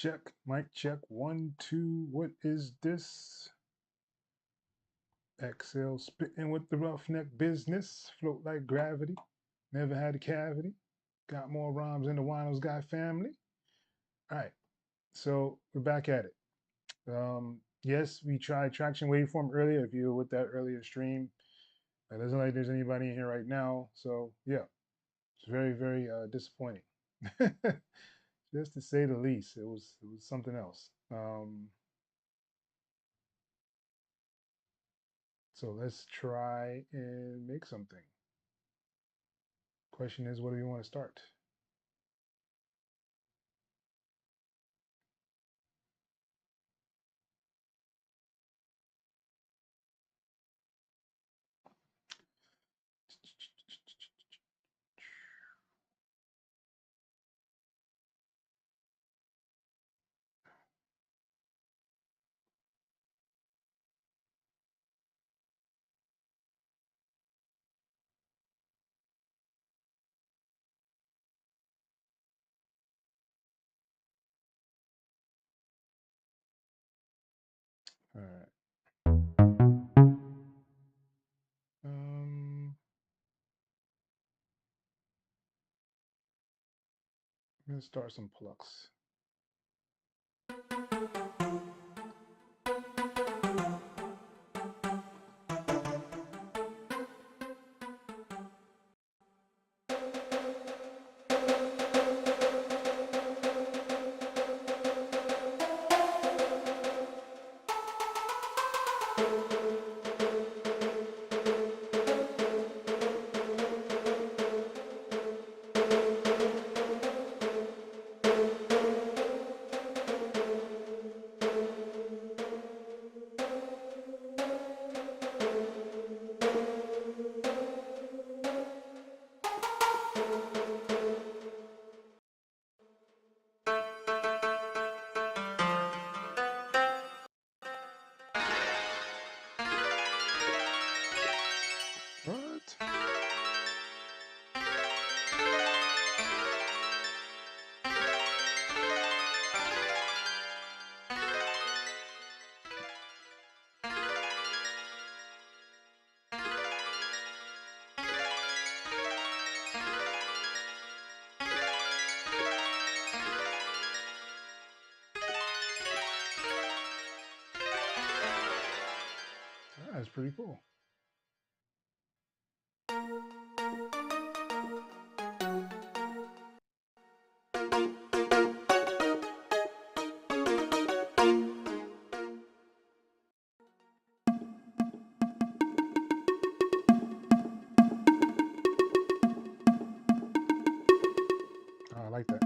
Check, mic check, 1, 2. What is this? X.E.L spitting with the roughneck business. Float like gravity. Never had a cavity. Got more rhymes than the Winos Guy family. All right, so we're back at it. Yes, we tried traction waveform earlier. If you were with that earlier stream, it doesn't look like there's anybody in here right now. So yeah, it's very, very disappointing. Just to say the least. It was something else. So let's try and make something. Question is, what do you want to start? All right. I'm gonna start some plucks. What? That's pretty cool. Oh, I like that.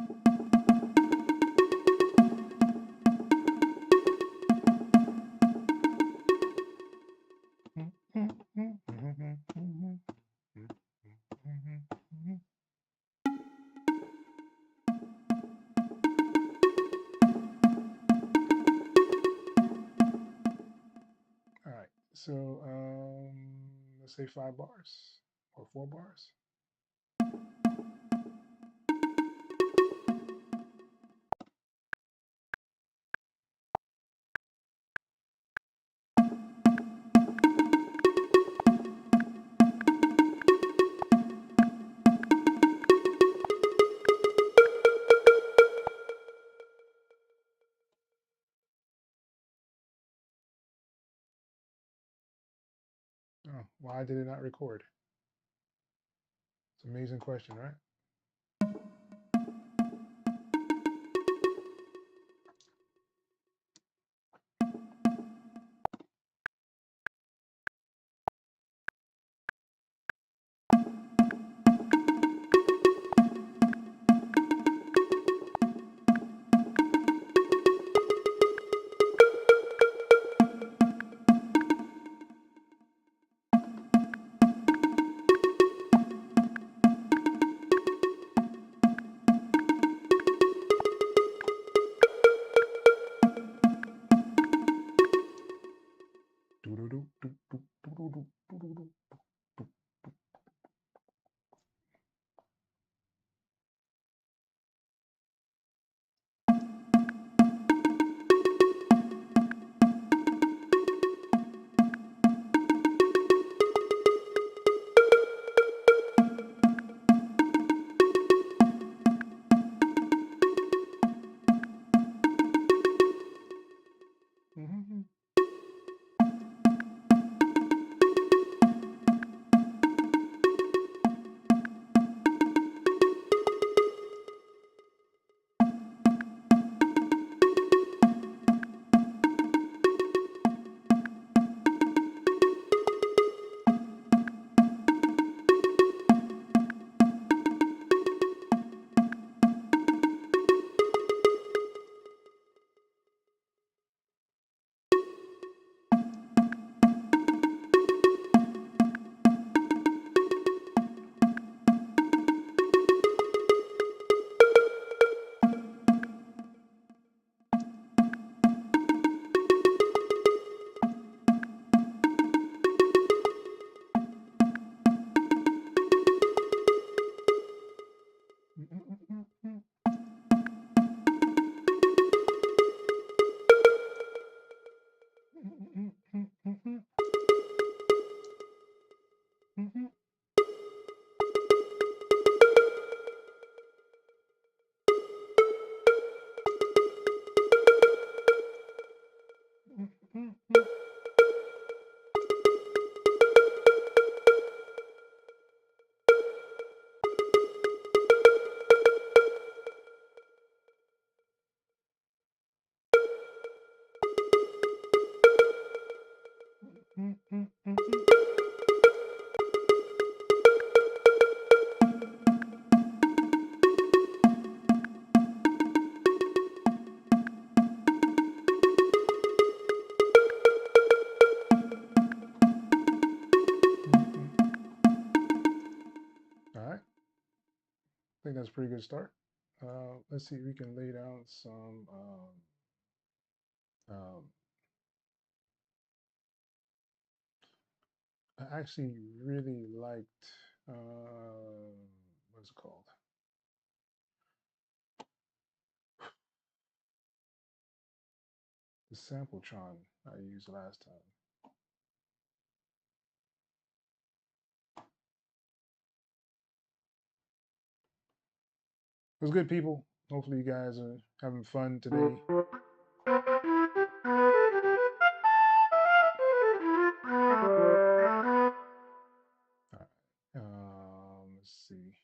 All right, so let's say 5 bars or 4 bars. Oh, why did it not record? It's an amazing question, right? Mm-hmm. Mm-hmm. Mm-hmm. All right. I think that's a pretty good start. Let's see if we can lay down some. Um, I actually really liked what's it called? The Sampletron I used last time. It was good, people. Hopefully, you guys are having fun today. All right. Let's see.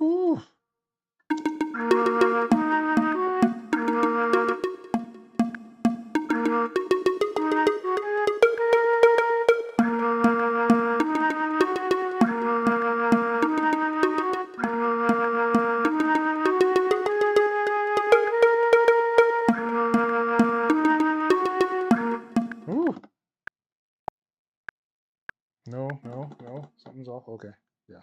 Ooh. Ooh. No, no, no. Something's off. Okay. Yeah.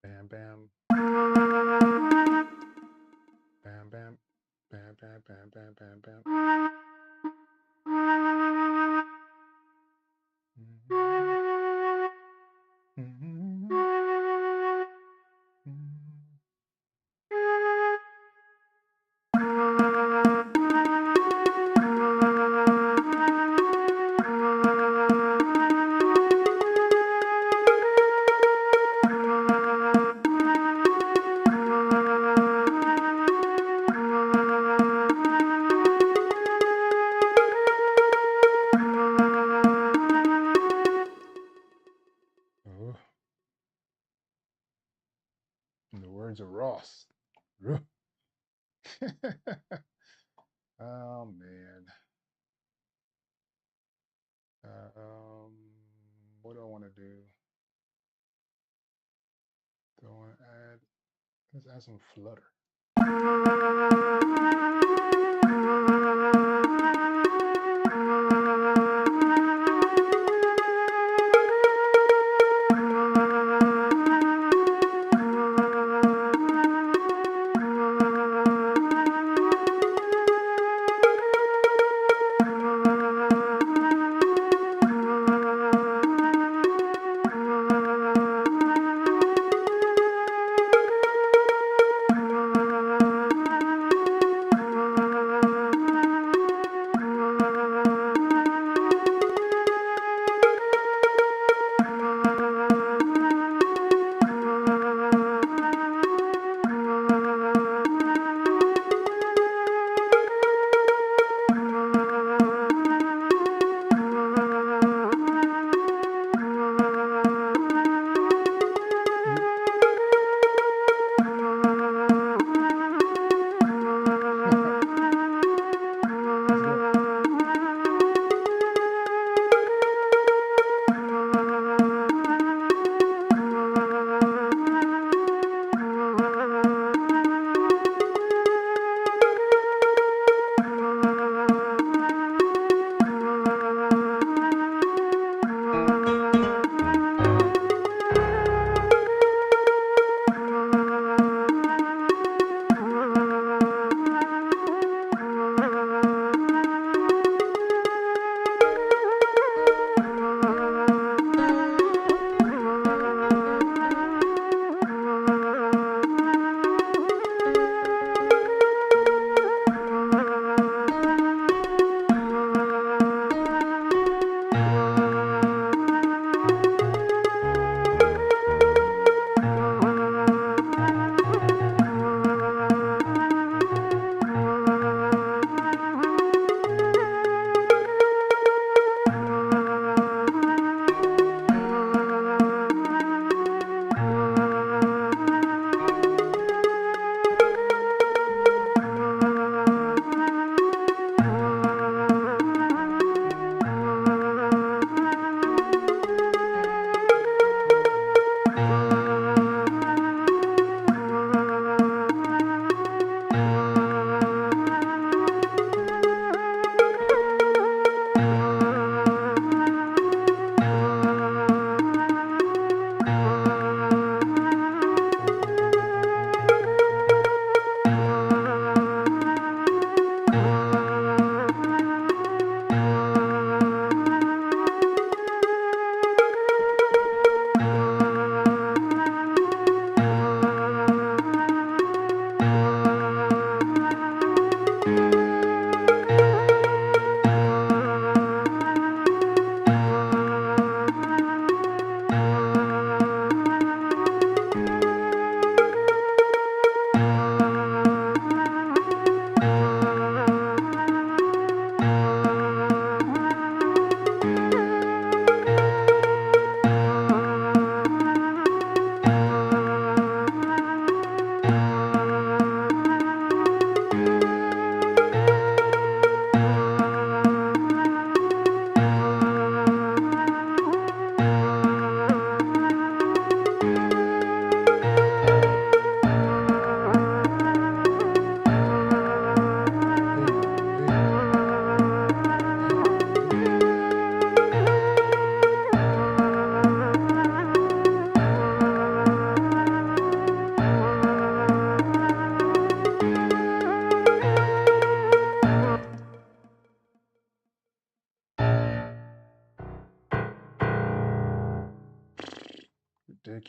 Bam, bam. Bam, bam. Bam, bam, bam, bam, bam, bam. Oh, in the words of Ross. Oh man. Um, what do I want to do? Do I want to add? Let's add some flutter.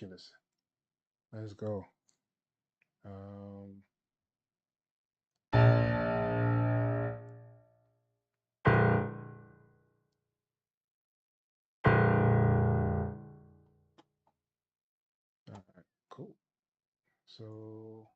ridiculous. Let's go. All right, cool. So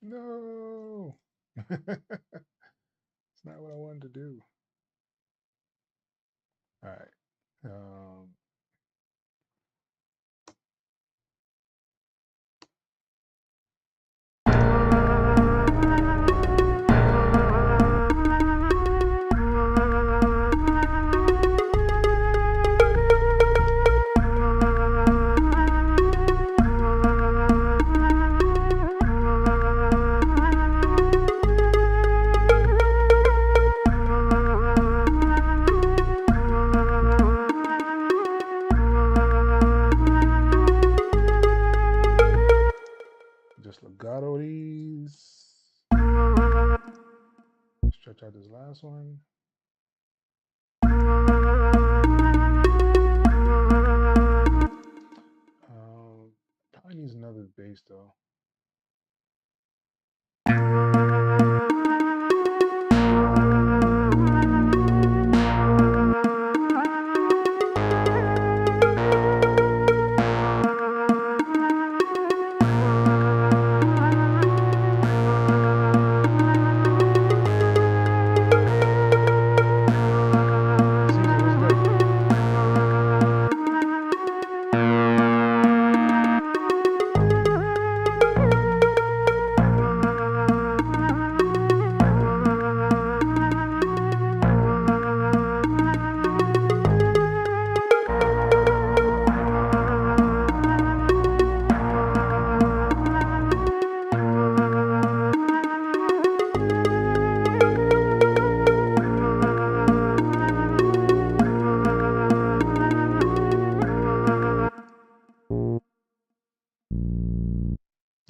no. It's not what I wanted to do. All right. Just legato these. Stretch out this last one. Probably needs another bass though.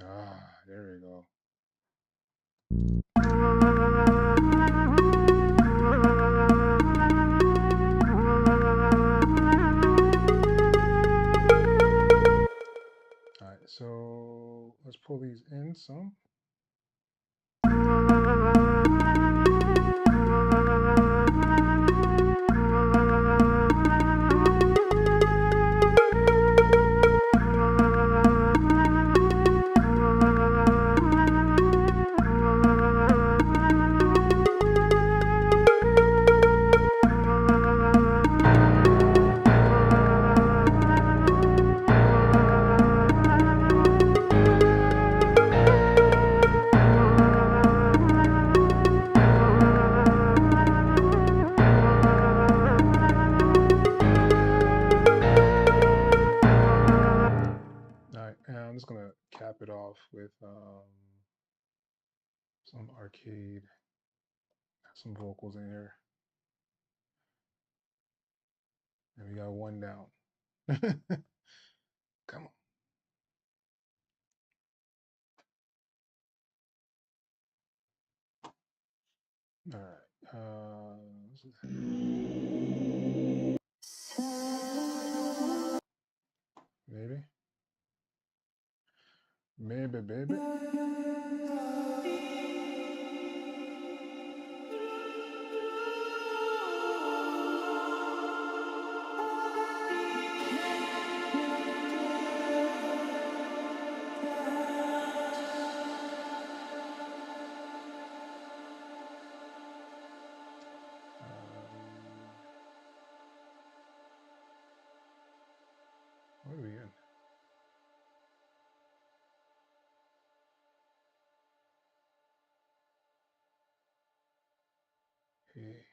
Ah, there we go. All right, so let's pull these in some. I'm just gonna cap it off with some arcade, some vocals in here, and we got one down. Come on. All right. Maybe. Maybe, baby. What are we in? Hey.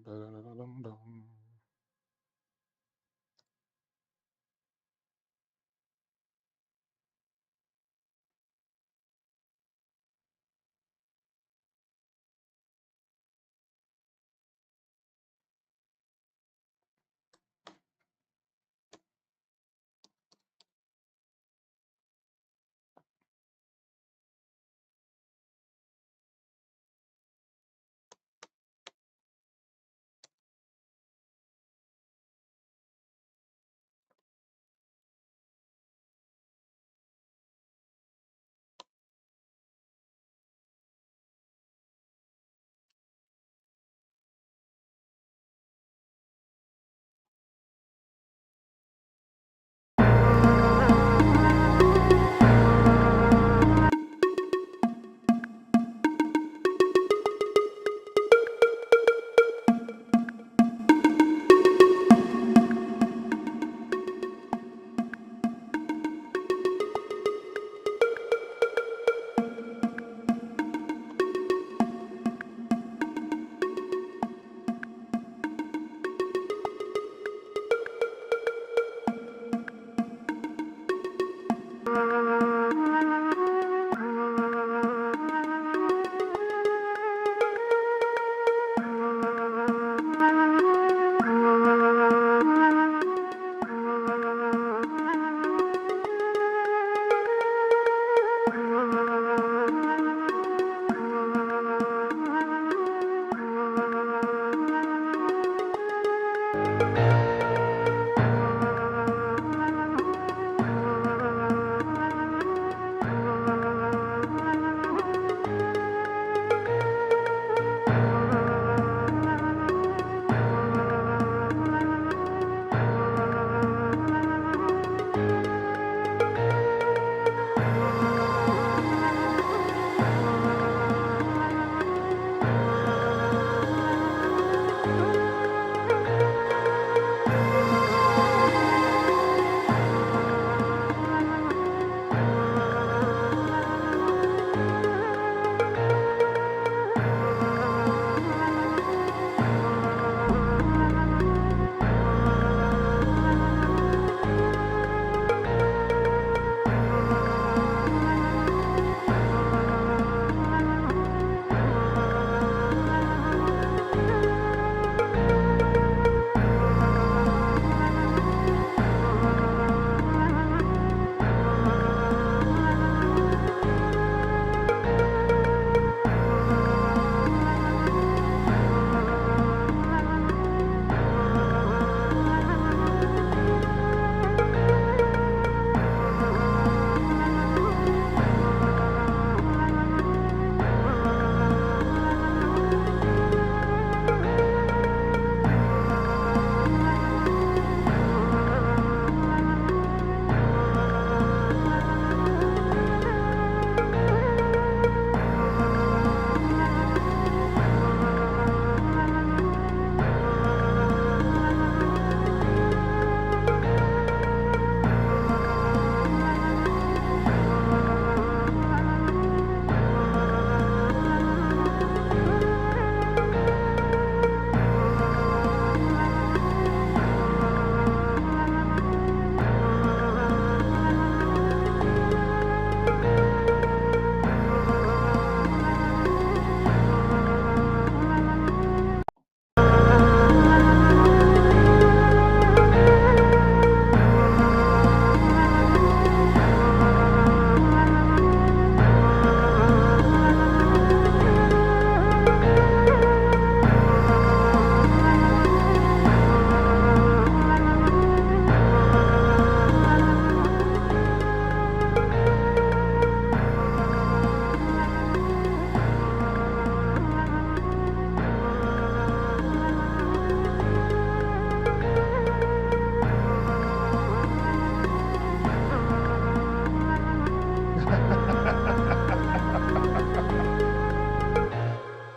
Ba-da-da-dum-dum.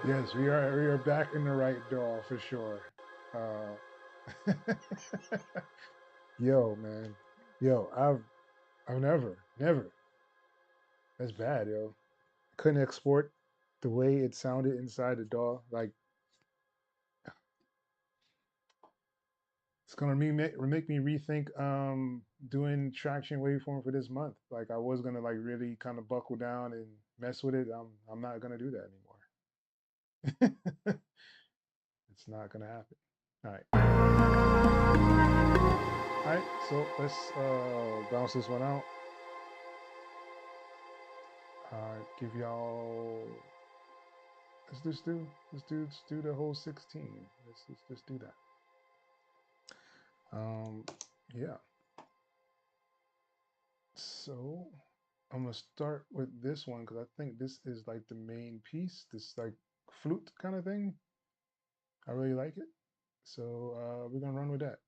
Yes, we are back in the right door for sure. Uh, yo, man, yo, I've never. That's bad, yo. Couldn't export the way it sounded inside the DAW. Like it's gonna make me rethink doing traction waveform for this month. Like I was gonna like really kind of buckle down and mess with it. I'm not gonna do that anymore. It's not gonna happen. All right. All right, so let's bounce this one out. Give y'all. Let's do the whole 16. Let's just do that. Yeah. So I'm gonna start with this one because I think this is like the main piece. This like flute kind of thing. I really like it. So we're gonna run with that.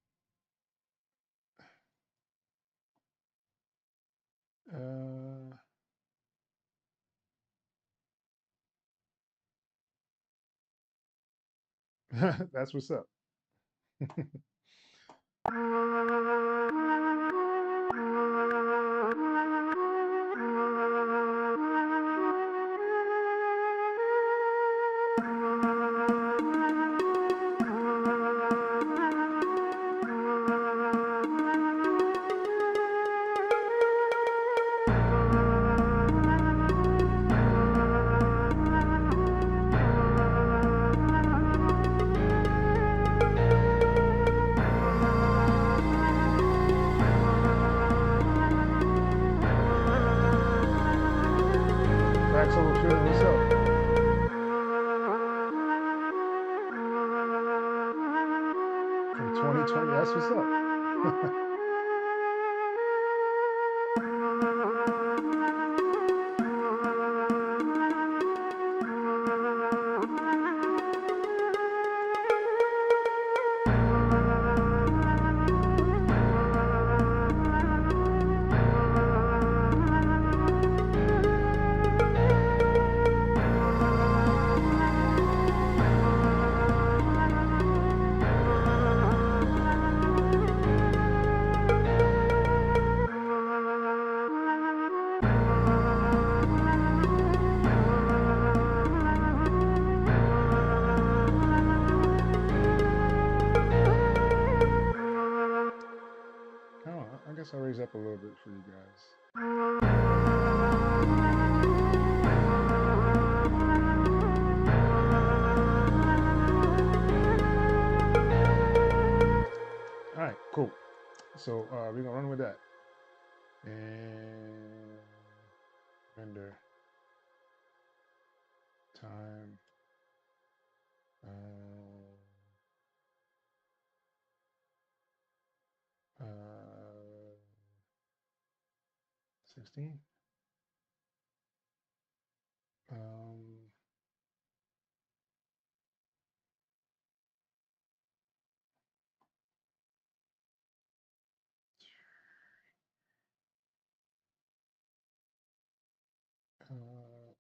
That's what's up. Wax Over Feeling, what's up? From 2020, that's what's up. I guess I'll raise up a little bit for you guys. All right, cool. So we're gonna run with that. And render time. 16.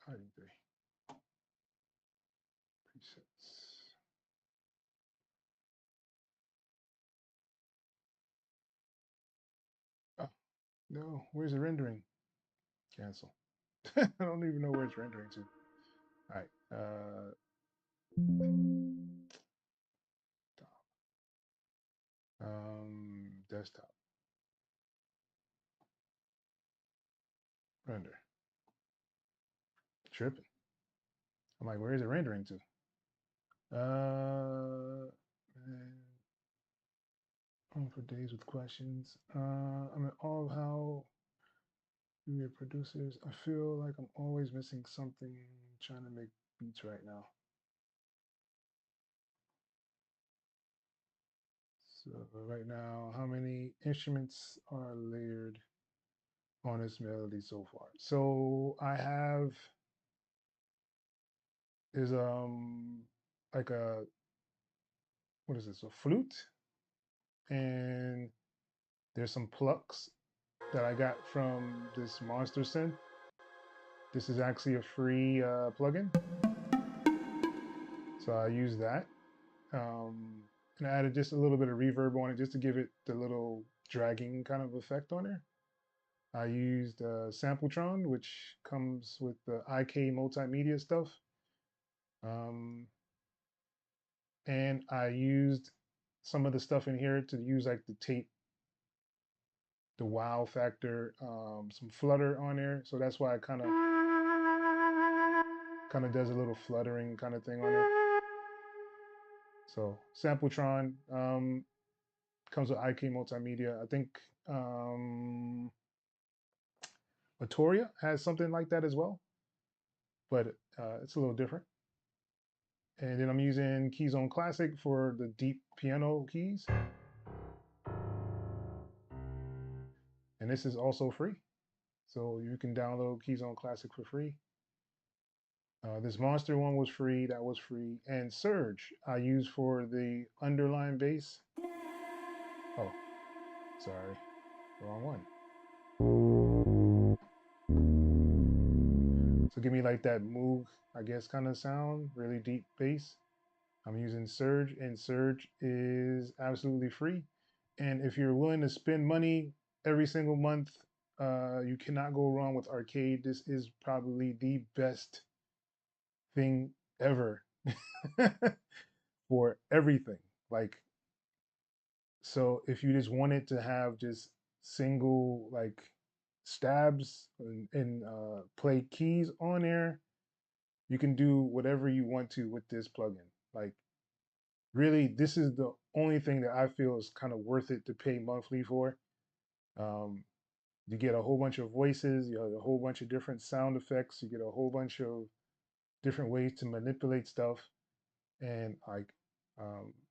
Item 3. Presets. Oh, no, where's the rendering? Cancel. I don't even know where it's rendering to. All right. Desktop. Render. Tripping. I'm like, where is it rendering to? For days with questions. I mean, all how we are producers. I feel like I'm always missing something trying to make beats right now. So right now, how many instruments are layered on this melody so far? So I have is like a, what is this? A flute, and there's some plucks that I got from this Monster Synth. This is actually a free plugin, so I use that. And I added just a little bit of reverb on it just to give it the little dragging kind of effect on there. I used Sampletron, which comes with the IK multimedia stuff. And I used some of the stuff in here to use like the tape, the wow factor, some flutter on there. So that's why I kind of does a little fluttering kind of thing on there. So Sampletron comes with IK multimedia. I think Autoria has something like that as well, but it's a little different. And then I'm using Keyzone Classic for the deep piano keys. And this is also free. So you can download Keyzone Classic for free. This Monster one was free, that was free. And Surge I use for the underline bass. Oh, sorry, wrong one. So give me like that Moog, I guess, kind of sound, really deep bass. I'm using Surge, and Surge is absolutely free. And if you're willing to spend money every single month, you cannot go wrong with Arcade. This is probably the best thing ever for everything. Like, so if you just wanted to have just single like stabs and play keys on there, you can do whatever you want to with this plugin. Like, really, this is the only thing that I feel is kind of worth it to pay monthly for. You get a whole bunch of voices, you have a whole bunch of different sound effects, you get a whole bunch of different ways to manipulate stuff, and like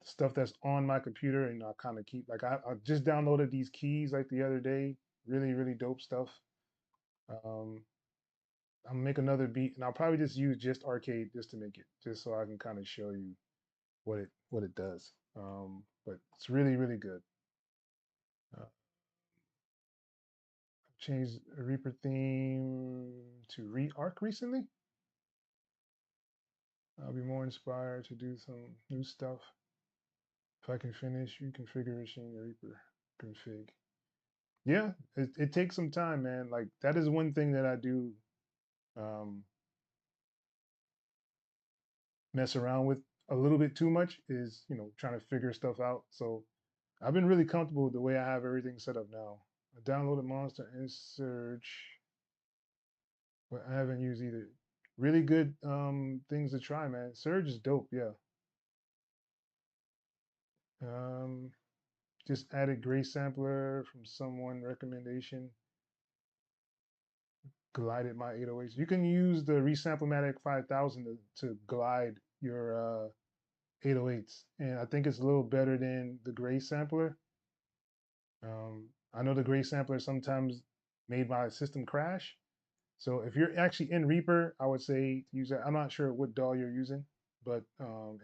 stuff that's on my computer, and I kind of keep like I just downloaded these keys like the other day. Really dope stuff. Um, I'll make another beat, and I'll probably just use just arcade just to make it, just so I can kind of show you what it does. But it's really good. Uh, changed Reaper theme to Rearc recently. I'll be more inspired to do some new stuff. If I can finish reconfiguration Reaper config. Yeah, it takes some time, man. Like that is one thing that I do um, mess around with a little bit too much is, trying to figure stuff out. So I've been really comfortable with the way I have everything set up now. I downloaded Monster and Surge, but I haven't used either. Really good things to try, man. Surge is dope, yeah. Um, just added Gray Sampler from someone recommendation. Glided my 808s. You can use the Resamplematic 5000 to glide your 808s, and I think it's a little better than the Gray Sampler. I know the Gray Sampler sometimes made my system crash. So if you're actually in Reaper, I would say use that. I'm not sure what DAW you're using, but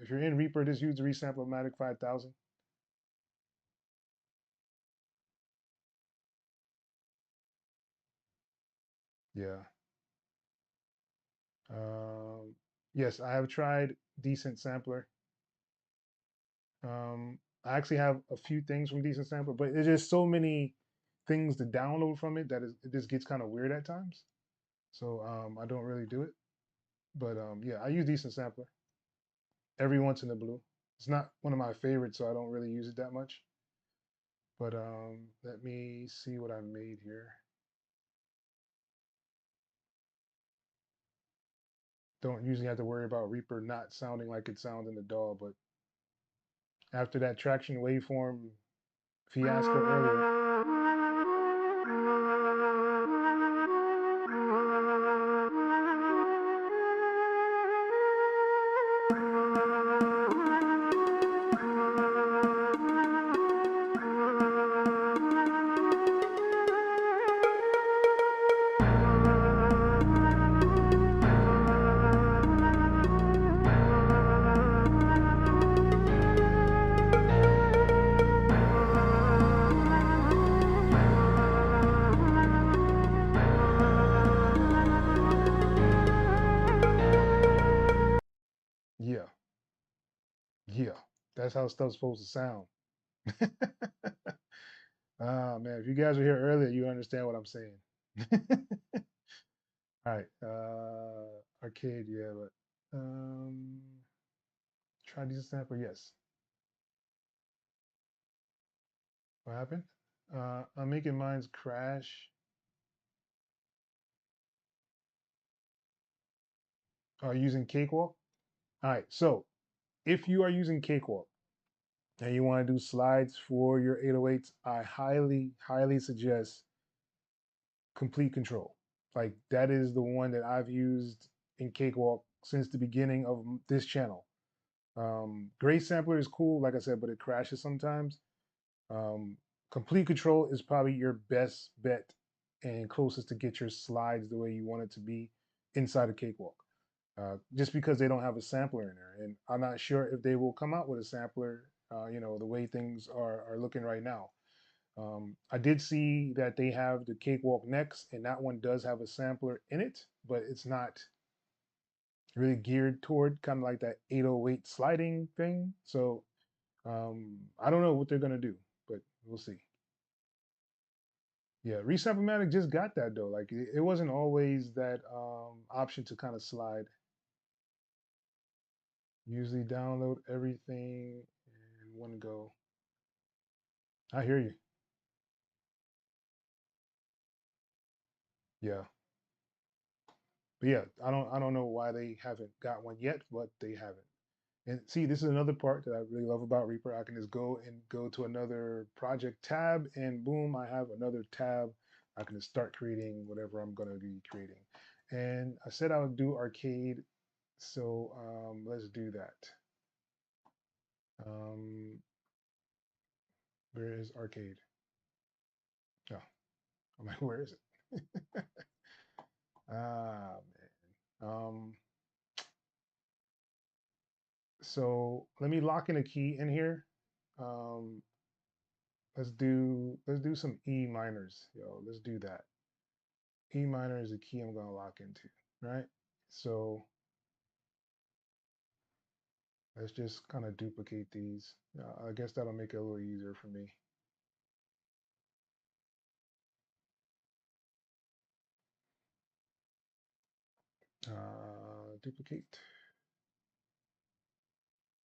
if you're in Reaper, just use the Resamplematic 5000. Yeah. Um, yes, I have tried Decent Sampler. I actually have a few things from Decent Sampler, but there's just so many things to download from it that it just gets kind of weird at times. So I don't really do it. But yeah, I use Decent Sampler every once in a blue. It's not one of my favorites, so I don't really use it that much. But let me see what I made here. Don't usually have to worry about Reaper not sounding like it sounds in the DAW, but after that traction waveform fiasco earlier, yeah, yeah, that's how stuff's supposed to sound. Ah man, if you guys were here earlier, you understand what I'm saying. All right, arcade, yeah, but try these sample, yes. What happened? I'm making mine's crash. Using Cakewalk. All right, so if you are using Cakewalk and you want to do slides for your 808s, I highly suggest Complete Control. Like that is the one that I've used in Cakewalk since the beginning of this channel. Gray Sampler is cool, like I said, but it crashes sometimes. Um, Complete Control is probably your best bet and closest to get your slides the way you want it to be inside of Cakewalk. Just because they don't have a sampler in there, and I'm not sure if they will come out with a sampler. The way things are looking right now. I did see that they have the Cakewalk Next, and that one does have a sampler in it, but it's not really geared toward kind of like that 808 sliding thing. So I don't know what they're gonna do, but we'll see. Yeah, Resamplematic just got that though. Like it wasn't always that option to kind of slide. Usually download everything in one go. I hear you. Yeah. But yeah, I don't know why they haven't got one yet, but they haven't. And see, this is another part that I really love about Reaper. I can just go to another project tab and boom, I have another tab I can just start creating whatever I'm going to be creating. And I said I would do arcade, so let's do that. Um, where is arcade? Oh, I'm like, where is it? Ah, man. So let me lock in a key in here. Um, let's do some E minors, yo. Let's do that. E minor is the key I'm gonna lock into, right? So let's just kind of duplicate these. I guess that'll make it a little easier for me. Duplicate,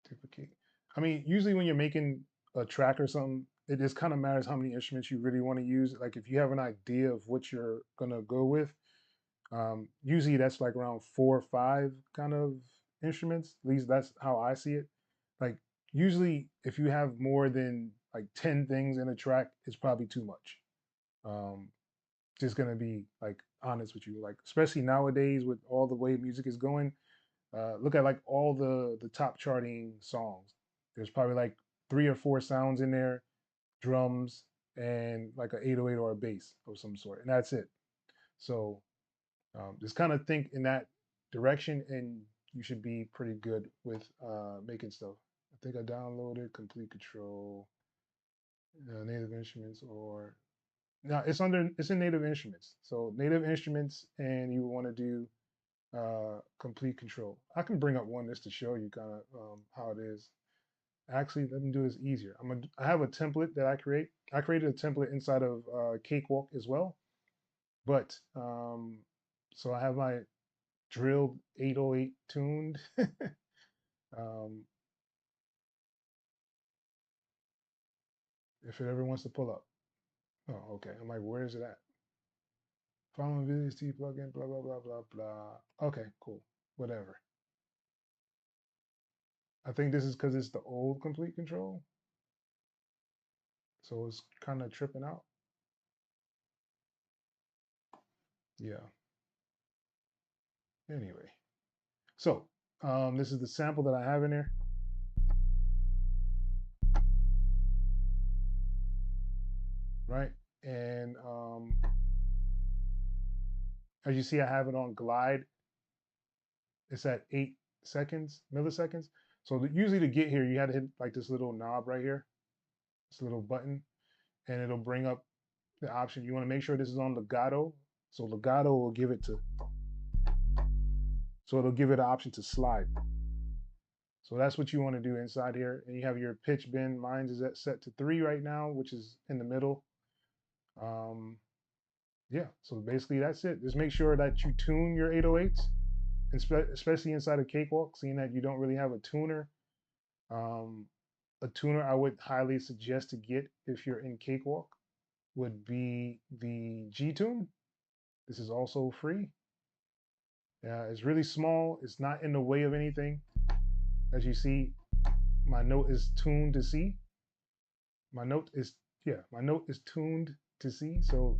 duplicate. I mean, usually when you're making a track or something, it just kind of matters how many instruments you really want to use. Like if you have an idea of what you're gonna go with, usually that's like around 4 or 5 kind of instruments. At least that's how I see it. Like usually if you have more than like 10 things in a track, it's probably too much. Um, just gonna be like honest with you. Like especially nowadays with all the way music is going, look at like all the top charting songs. There's probably like 3 or 4 sounds in there, drums and like an 808 or a bass of some sort, and that's it. So just kind of think in that direction, and you should be pretty good with making stuff. I think I downloaded Complete Control, Native Instruments, or no, it's in Native Instruments. So Native Instruments, and you want to do Complete Control. I can bring up one just to show you kind of how it is. Actually, let me do this easier. I have a template that I create. I created a template inside of Cakewalk as well, but so I have my drilled 808 tuned. um, if it ever wants to pull up. Oh, okay. I'm like, where is it at? Following videos, T plugin, blah, blah, blah, blah, blah. Okay, cool. Whatever. I think this is because it's the old Complete Control. So it's kind of tripping out. Yeah. Anyway. So this is the sample that I have in there. Right. And as you see, I have it on glide. It's at 8 seconds, milliseconds. So usually to get here, you had to hit like this little knob right here, this little button, and it'll bring up the option. You want to make sure this is on legato. So legato will give it to, so it'll give it an option to slide. So that's what you want to do inside here. And you have your pitch bend. Mine is set to 3 right now, which is in the middle. Um, yeah, so basically that's it. Just make sure that you tune your 808s, especially inside of Cakewalk, seeing that you don't really have a tuner. Um, a tuner I would highly suggest to get if you're in Cakewalk would be the G Tune. This is also free. It's really small. It's not in the way of anything. As you see, my note is tuned to C. My note is, yeah, my note is tuned to C. So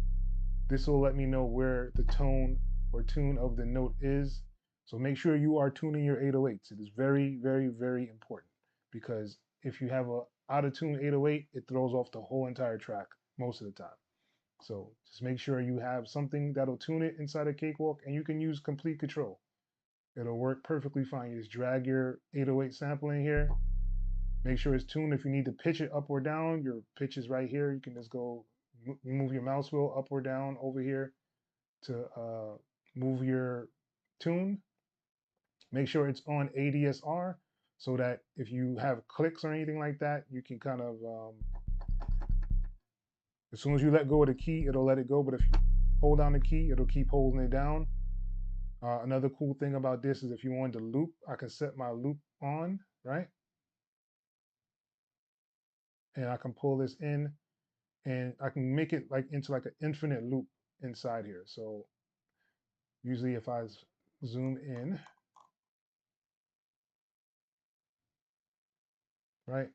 this will let me know where the tone or tune of the note is. So make sure you are tuning your 808s. It is very, very, very important because if you have a out of tune 808, it throws off the whole entire track most of the time. So just make sure you have something that'll tune it inside a Cakewalk, and you can use Complete Control. It'll work perfectly fine. You just drag your 808 sample in here. Make sure it's tuned. If you need to pitch it up or down, your pitch is right here. You can just go move your mouse wheel up or down over here to move your tune. Make sure it's on ADSR so that if you have clicks or anything like that, you can kind of, as soon as you let go of the key, it'll let it go. But if you hold down the key, it'll keep holding it down. Another cool thing about this is if you want to loop, I can set my loop on, right? And I can pull this in and I can make it like into like an infinite loop inside here. So usually if I zoom in, right?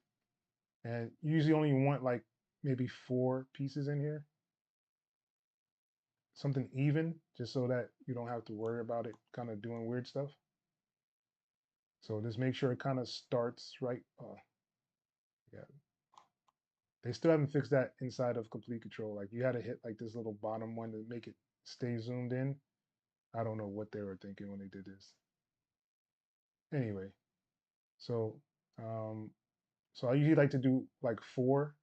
And you usually only want like maybe 4 pieces in here. something even, just so that you don't have to worry about it kind of doing weird stuff. So just make sure it kind of starts right. Yeah, they still haven't fixed that inside of complete control. Like you had to hit like this little bottom one to make it stay zoomed in. I don't know what they were thinking when they did this. Anyway, so um, so I usually like to do like 4.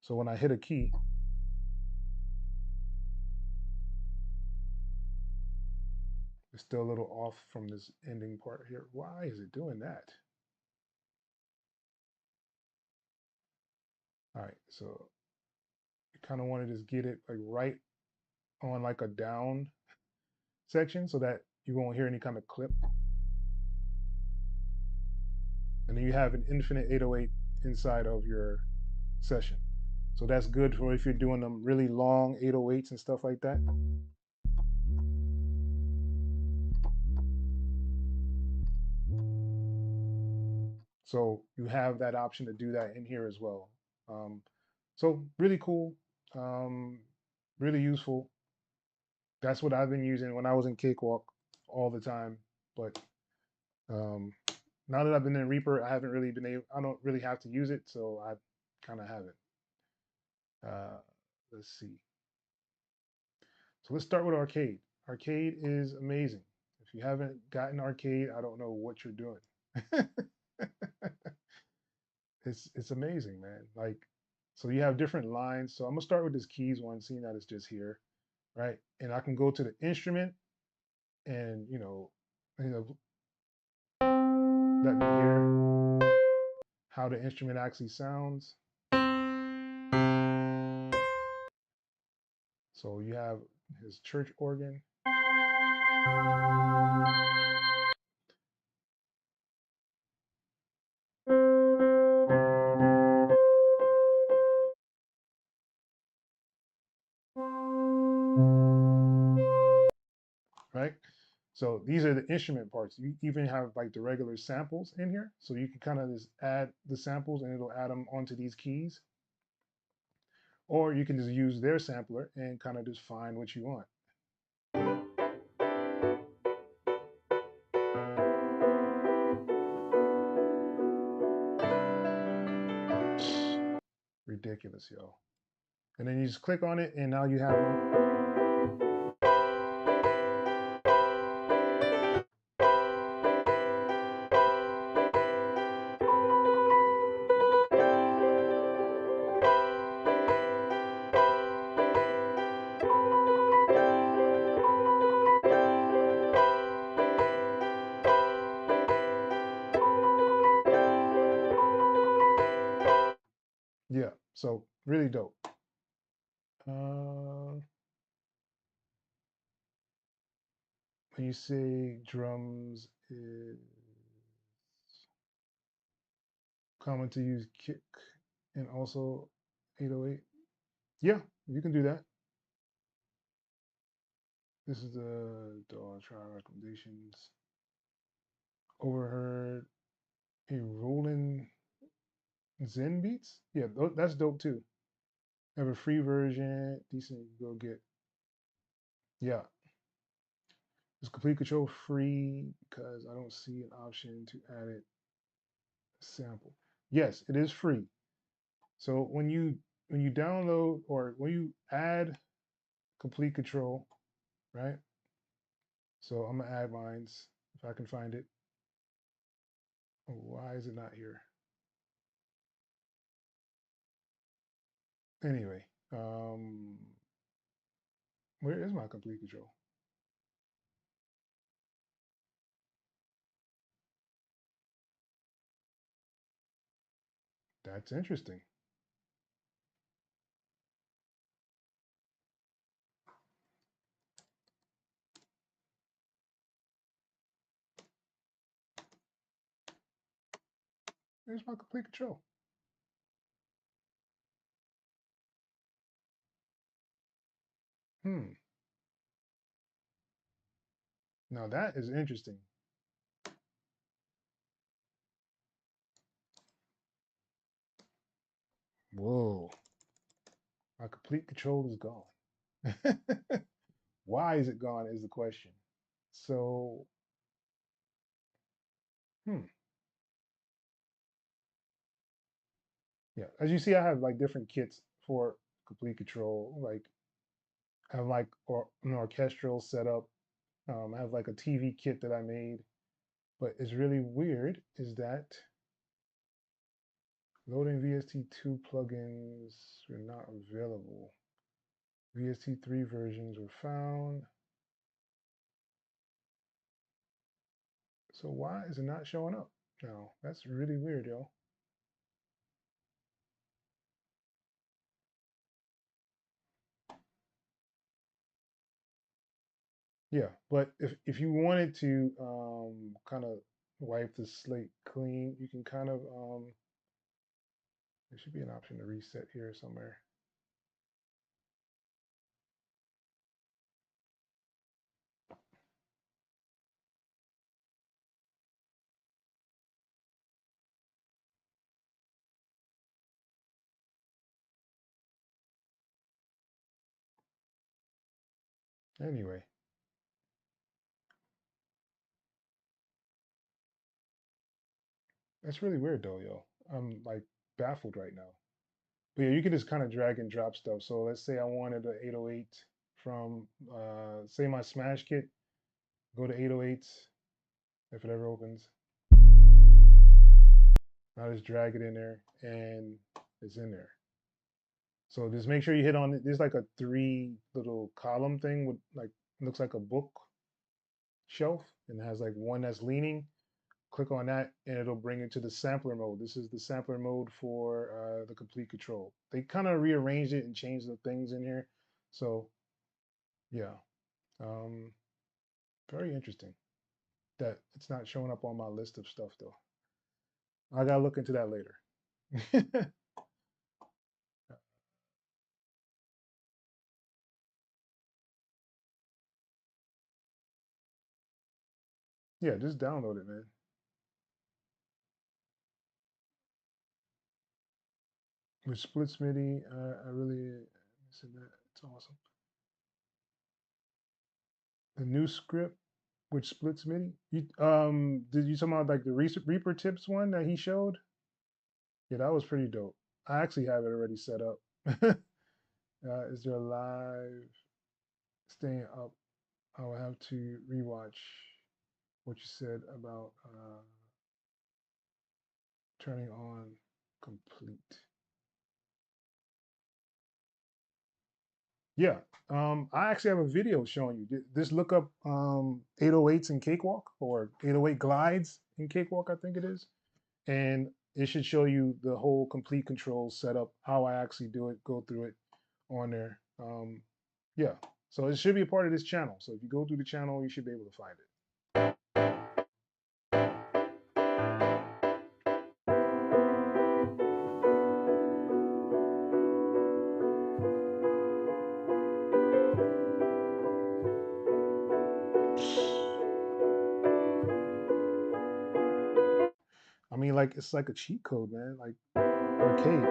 So when I hit a key, it's still a little off from this ending part here. Why is it doing that? All right, so you kind of want to just get it like right on like a down section so that you won't hear any kind of clip. And then you have an infinite 808 inside of your session. So that's good for if you're doing them really long 808s and stuff like that. So you have that option to do that in here as well. So really cool, um, really useful. That's what I've been using when I was in Cakewalk all the time. But um, now that I've been in Reaper, I haven't really been able. I don't really have to use it, so I kind of haven't. Uh, let's see. So let's start with Arcade. Arcade is amazing. If you haven't gotten Arcade, I don't know what you're doing. It's amazing, man. Like, so you have different lines. So I'm gonna start with this keys one, seeing that it's just here, right? And I can go to the instrument and let me hear how the instrument actually sounds. So you have his church organ. Right? So these are the instrument parts. You even have like the regular samples in here. So you can kind of just add the samples and it'll add them onto these keys. Or you can just use their sampler and kind of just find what you want. Ridiculous, yo. And then you just click on it and now you have them. Yeah, so really dope. When you say drums is common to use kick and also 808. Yeah, you can do that. This is the DAW trial recommendations. Overheard a rolling Zen beats. Yeah, that's dope too. Have a free version, decent. Go get. Yeah, it's complete control free because I don't see an option to add it sample. Yes, it is free. So when you download or when you add complete control, right? So I'm gonna add mines if I can find it. Oh, why is it not here? Anyway, where is my complete control? That's interesting. There's my complete control. Hmm. Now that is interesting. Whoa. My complete control is gone. Why is it gone is the question. So, hmm. Yeah, as you see, I have like different kits for complete control. Like I have like an orchestral setup. I have like a TV kit that I made. But it's really weird is that loading VST2 plugins were not available. VST3 versions were found. So why is it not showing up now? That's really weird, yo. Yeah, but if you wanted to kind of wipe the slate clean, you can kind of there should be an option to reset here somewhere. Anyway, that's really weird though, yo. I'm like baffled right now. But yeah, you can just kind of drag and drop stuff. So let's say I wanted an 808 from, say my Smash kit, go to 808s if it ever opens. I just drag it in there and it's in there. So just make sure you hit on it. There's like a three little column thing with like, looks like a book shelf and it has like one that's leaning. Click on that and it'll bring you to the sampler mode. This is the sampler mode for the complete control. They kind of rearranged it and changed the things in here. So yeah, um, very interesting that it's not showing up on my list of stuff though. I gotta look into that later. Yeah, just download it, man. With splits MIDI, I really missing that. It's awesome. The new script which splits MIDI. You did you talk about like the Reaper tips one that he showed? Yeah, that was pretty dope. I actually have it already set up. Is there a live staying up? I will have to rewatch what you said about turning on complete. Yeah, I actually have a video showing you. Just look up 808s in Cakewalk or 808 glides in Cakewalk, I think it is, and it should show you the whole complete control setup, how I actually do it, go through it on there. Yeah, so it should be a part of this channel. So if you go through the channel, you should be able to find it. I mean, like it's like a cheat code, man. Like arcade.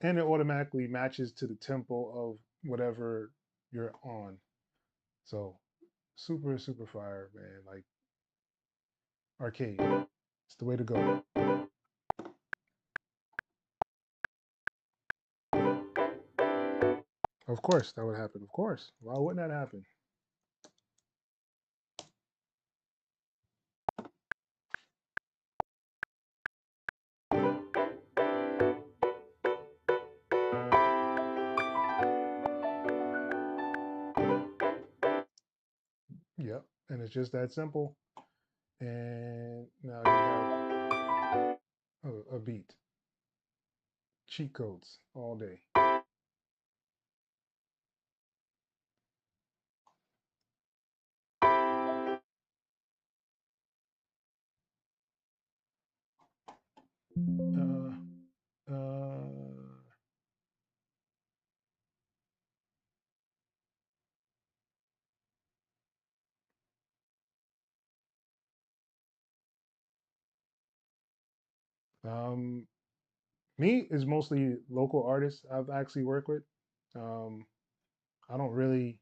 And it automatically matches to the tempo of whatever you're on. So super, super fire, man. Like arcade. It's the way to go. Of course, that would happen. Of course. Why wouldn't that happen? Yep. And it's just that simple. And now you have a beat. cheat codes all day. Uh, uh, um, me is mostly local artists I've actually worked with. Um, I don't really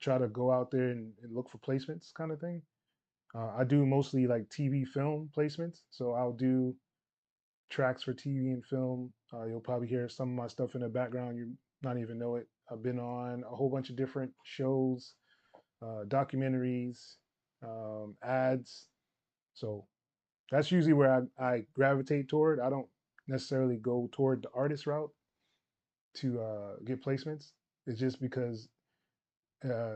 try to go out there and look for placements kind of thing. I do mostly like TV film placements. So I'll do tracks for TV and film. You'll probably hear some of my stuff in the background. You not even know it. I've been on a whole bunch of different shows, documentaries, ads. So that's usually where I gravitate toward. I don't necessarily go toward the artist route to get placements. It's just because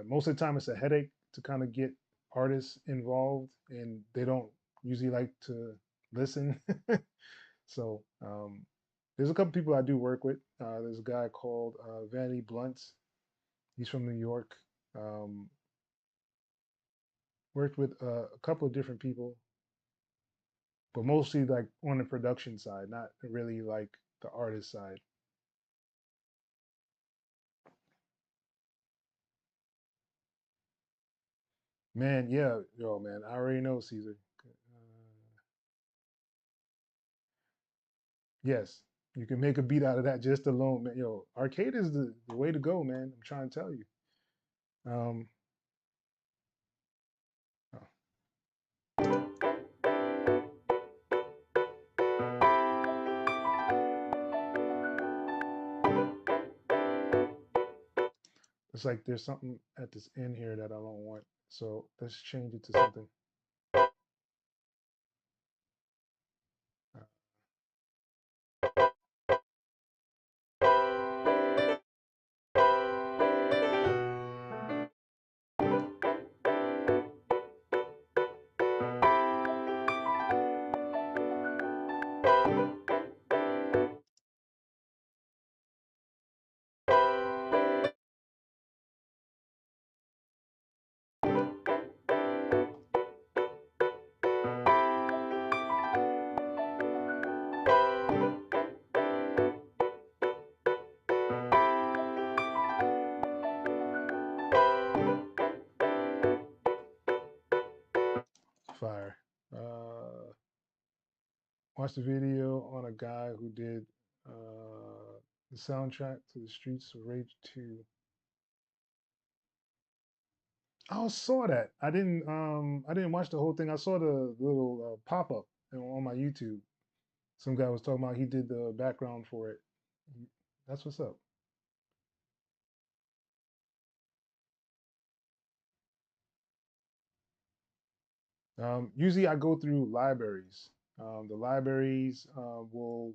most of the time it's a headache to kind of get artists involved, and they don't usually like to listen. So there's a couple people I do work with. There's a guy called Vanity Blunts. He's from New York. Um, Worked with a couple of different people, but mostly like on the production side, not really like the artist side. Man, yeah, yo, man, I already know Caesar. Yes, you can make a beat out of that just alone, man. Yo, arcade is the way to go, man. I'm trying to tell you. Um, oh, it's like there's something at this end here that I don't want. So let's change it to something. Uh, Fire. Uh, Watched a video on a guy who did the soundtrack to the Streets of Rage 2. I saw that. I didn't watch the whole thing. I saw the little pop up on my YouTube. Some guy was talking about he did the background for it. That's what's up. Usually I go through libraries. The libraries will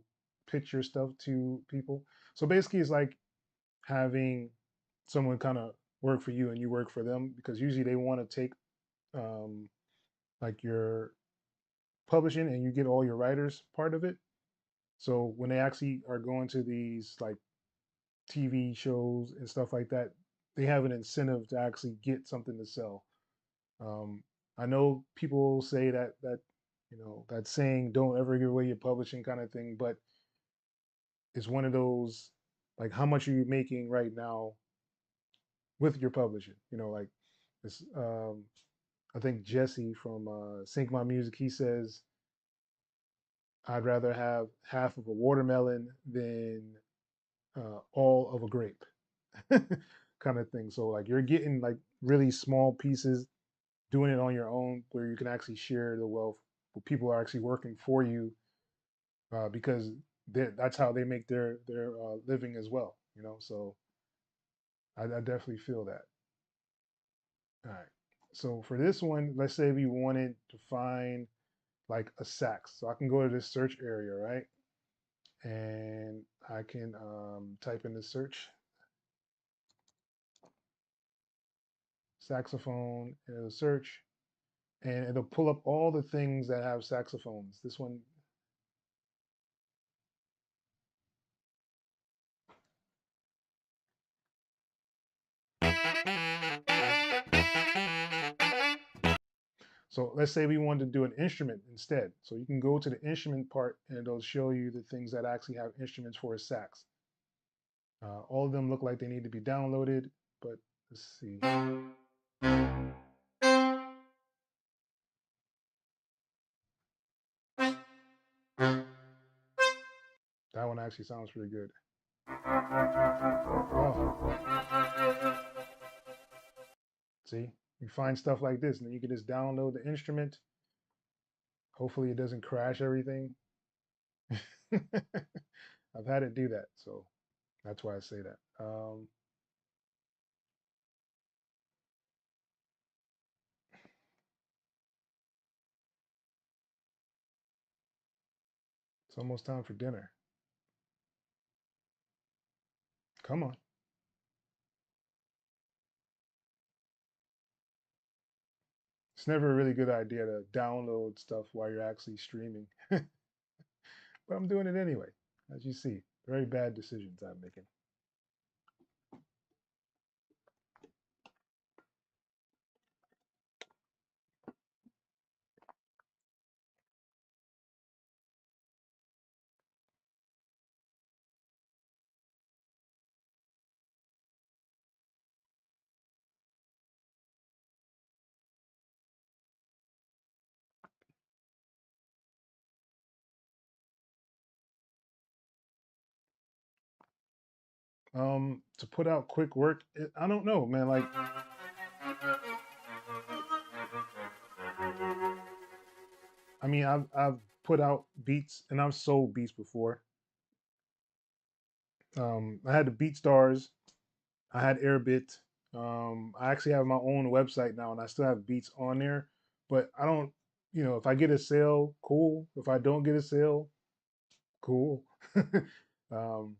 pitch your stuff to people. So basically, it's like having someone kind of work for you and you work for them, because usually they want to take um, like your publishing and you get all your writers part of it. So when they actually are going to these like TV shows and stuff like that, they have an incentive to actually get something to sell. Um, I know people say that that saying "don't ever give away your publishing" kind of thing, but it's one of those, like, how much are you making right now with your publishing? Like this. I think Jesse from Sync My Music, he says, "I'd rather have half of a watermelon than all of a grape," kind of thing. So like you're getting like really small pieces, doing it on your own, where you can actually share the wealth. Where people are actually working for you because that's how they make their living as well. So I definitely feel that. All right. So for this one, let's say we wanted to find like a sax. So I can go to this search area, right? And I can type in the search saxophone, and it'll search, and it'll pull up all the things that have saxophones. This one, So let's say we wanted to do an instrument instead. So you can go to the instrument part and it'll show you the things that actually have instruments for a sax. All of them look like they need to be downloaded, but let's see. That one actually sounds pretty good. Oh, see, you find stuff like this, and then you can just download the instrument. Hopefully, it doesn't crash everything. I've had it do that, so that's why I say that. It's almost time for dinner. Come on. It's never a really good idea to download stuff while you're actually streaming, but I'm doing it anyway. As you see, very bad decisions I'm making. To put out quick work, I don't know, man. Like, I mean, I've put out beats and I've sold beats before. I had the Beat Stars, I had Airbit. I actually have my own website now, and I still have beats on there. But I don't, if I get a sale, cool. If I don't get a sale, cool. um,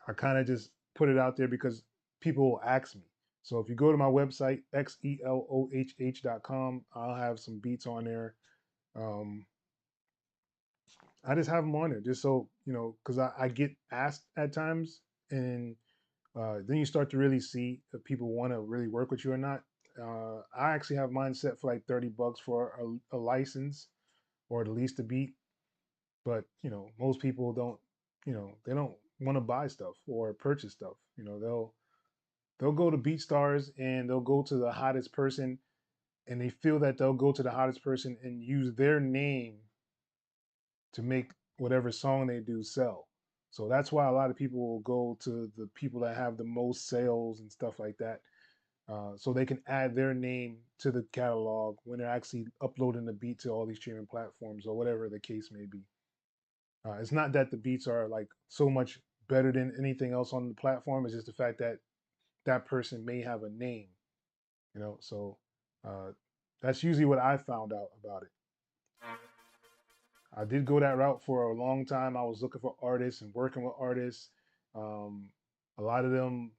I kind of just put it out there because people will ask me. So if you go to my website, xelohh.com, I'll have some beats on there. Um, I just have them on there just so, because I get asked at times, and then you start to really see if people want to really work with you or not. I actually have mine set for like $30 for a license or at least a beat. But, most people don't, they don't want to buy stuff or purchase stuff. They'll go to BeatStars and they'll go to the hottest person, and they feel that they'll go to the hottest person and use their name to make whatever song they do sell. So that's why a lot of people will go to the people that have the most sales and stuff like that. So they can add their name to the catalog when they're actually uploading the beat to all these streaming platforms or whatever the case may be. It's not that the beats are like so much better than anything else on the platform. It's just the fact that that person may have a name, So uh, that's usually what I found out about it. I did go that route for a long time. I was looking for artists and working with artists. Um, a lot of them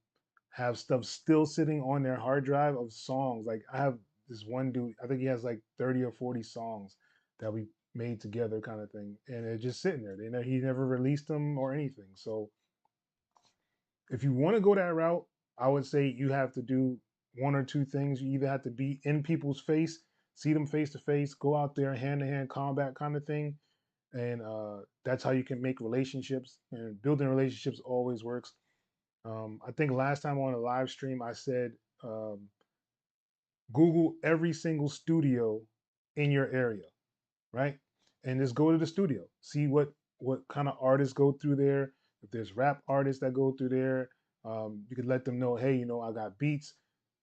have stuff still sitting on their hard drive of songs. Like I have this one dude, I think he has like 30 or 40 songs that we made together kind of thing. And they're just sitting there. He never released them or anything. So if you want to go that route, I would say you have to do one or two things. You either have to be in people's face, see them face to face, go out there hand to hand combat kind of thing, and that's how you can make relationships. And building relationships always works. I think last time on a live stream I said Google every single studio in your area, right? And just go to the studio, see what kind of artists go through there. If there's rap artists that go through there, you could let them know, hey, I got beats.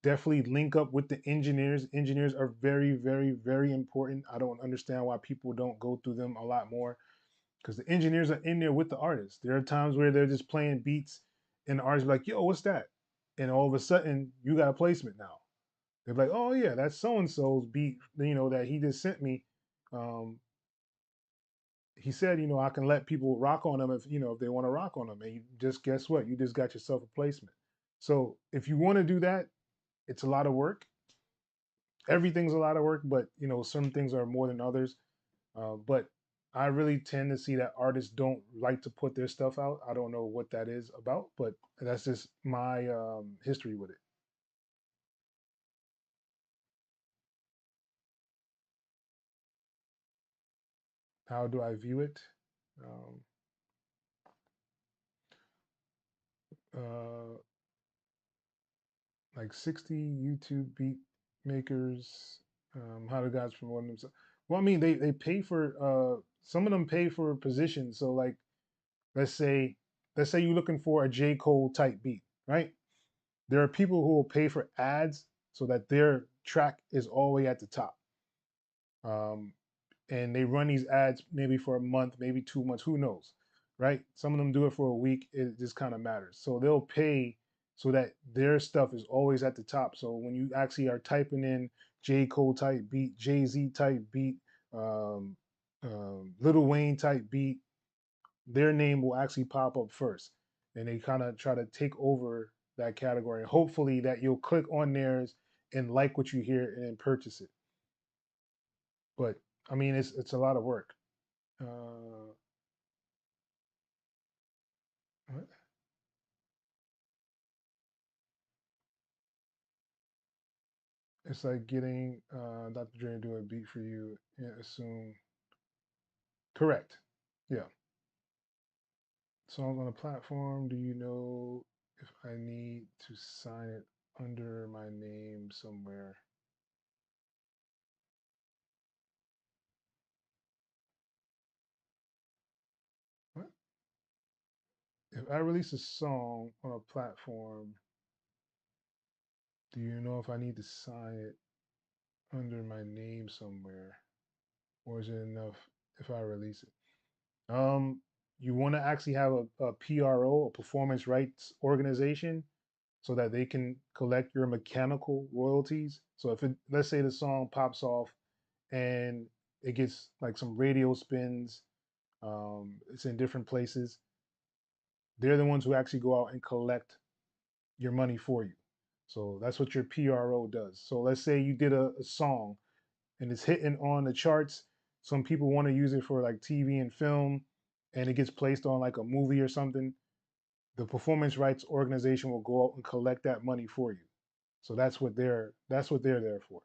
Definitely link up with the engineers. Engineers are very, very, very important. I don't understand why people don't go through them a lot more, because the engineers are in there with the artists. There are times where they're just playing beats, and the artists are like, "Yo, what's that?" And all of a sudden, you got a placement now. They're like, "Oh yeah, that's so and so's beat, that he just sent me." Um, he said, I can let people rock on them if they want to rock on them. And you just guess what? You just got yourself a placement. So if you want to do that, it's a lot of work. Everything's a lot of work, but some things are more than others. But I really tend to see that artists don't like to put their stuff out. I don't know what that is about, but that's just my history with it. How do I view it? Um, uh, like 60 YouTube beat makers. How do guys promote themselves? Well, I mean, they pay for some of them pay for positions. So like, let's say let's say you're looking for a J. Cole type beat, right? There are people who will pay for ads so that their track is all the way at the top. Um, and they run these ads maybe for a month, maybe 2 months, who knows, right? Some of them do it for a week. It just kind of matters. So they'll pay so that their stuff is always at the top. So when you actually are typing in J. Cole type beat, Jay Z type beat, um, Little Wayne type beat, their name will actually pop up first. And they kind of try to take over that category. Hopefully that you'll click on theirs and like what you hear and then purchase it. But I mean, it's a lot of work. Uh, it's like getting Dr. Dre to do a beat for you and assume correct. Yeah. Songs on a platform. Do you know if I need to sign it under my name somewhere? What? If I release a song on a platform, do you know if I need to sign it under my name somewhere? Or is it enough if I release it? You want to actually have a PRO, a performance rights organization, so that they can collect your mechanical royalties. So if it, let's say the song pops off and it gets like some radio spins, it's in different places. They're the ones who actually go out and collect your money for you. So that's what your PRO does. So let's say you did a song and it's hitting on the charts. Some people want to use it for like TV and film, and it gets placed on like a movie or something. The performance rights organization will go out and collect that money for you. So that's what they're there for.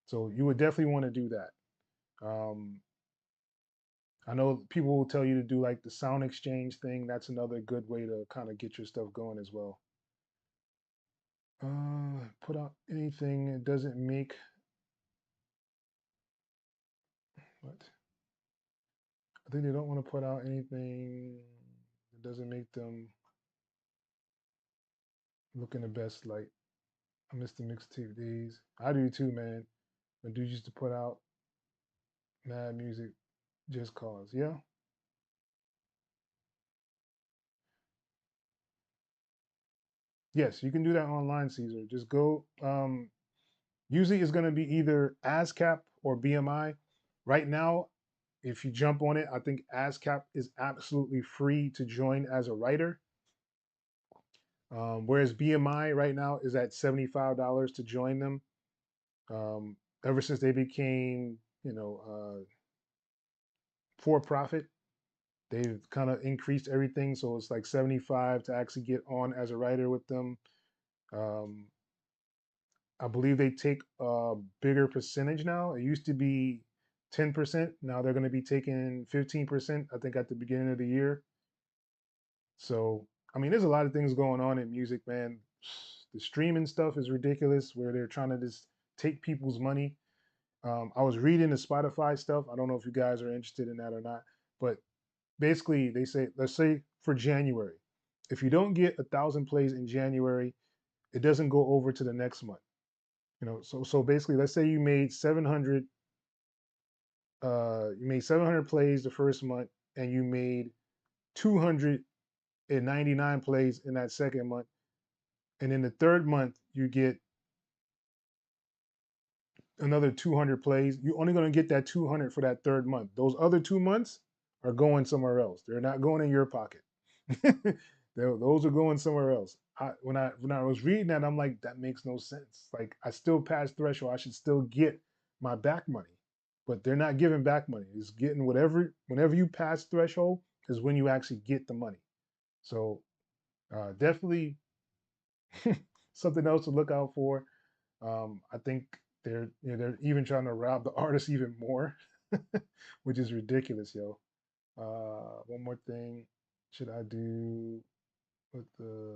So you would definitely want to do that. Um, I know people will tell you to do like the sound exchange thing. That's another good way to kind of get your stuff going as well. Put out anything it doesn't make what? I think they don't want to put out anything that doesn't make them look in the best light. I miss the mixtape days. I do too, man. When dudes used to put out mad music just cause. Yeah. Yes, you can do that online, Caesar. Just go. Usually it's going to be either ASCAP or BMI. Right now, if you jump on it, I think ASCAP is absolutely free to join as a writer. Whereas BMI right now is at $75 to join them. Ever since they became, for profit, they've kind of increased everything. So it's like 75 to actually get on as a writer with them. Um, I believe they take a bigger percentage now. It used to be 10%. Now they're going to be taking 15%, I think, at the beginning of the year. So, I mean, there's a lot of things going on in music, man. The streaming stuff is ridiculous where they're trying to just take people's money. I was reading the Spotify stuff. I don't know if you guys are interested in that or not, but basically they say, let's say for January, if you don't get 1,000 plays in January, it doesn't go over to the next month. So basically, let's say you made 700 plays the first month, and you made 299 plays in that second month, and in the third month you get another 200 plays. You're only going to get that 200 for that third month. Those other 2 months are going somewhere else. They're not going in your pocket. Those are going somewhere else. When I was reading that, I'm like, that makes no sense. Like, I still passed threshold. I should still get my back money, but they're not giving back money. It's getting whenever you pass threshold is when you actually get the money. So definitely something else to look out for. I think they're even trying to rob the artists even more. which is ridiculous, yo. One more thing. Should I do with the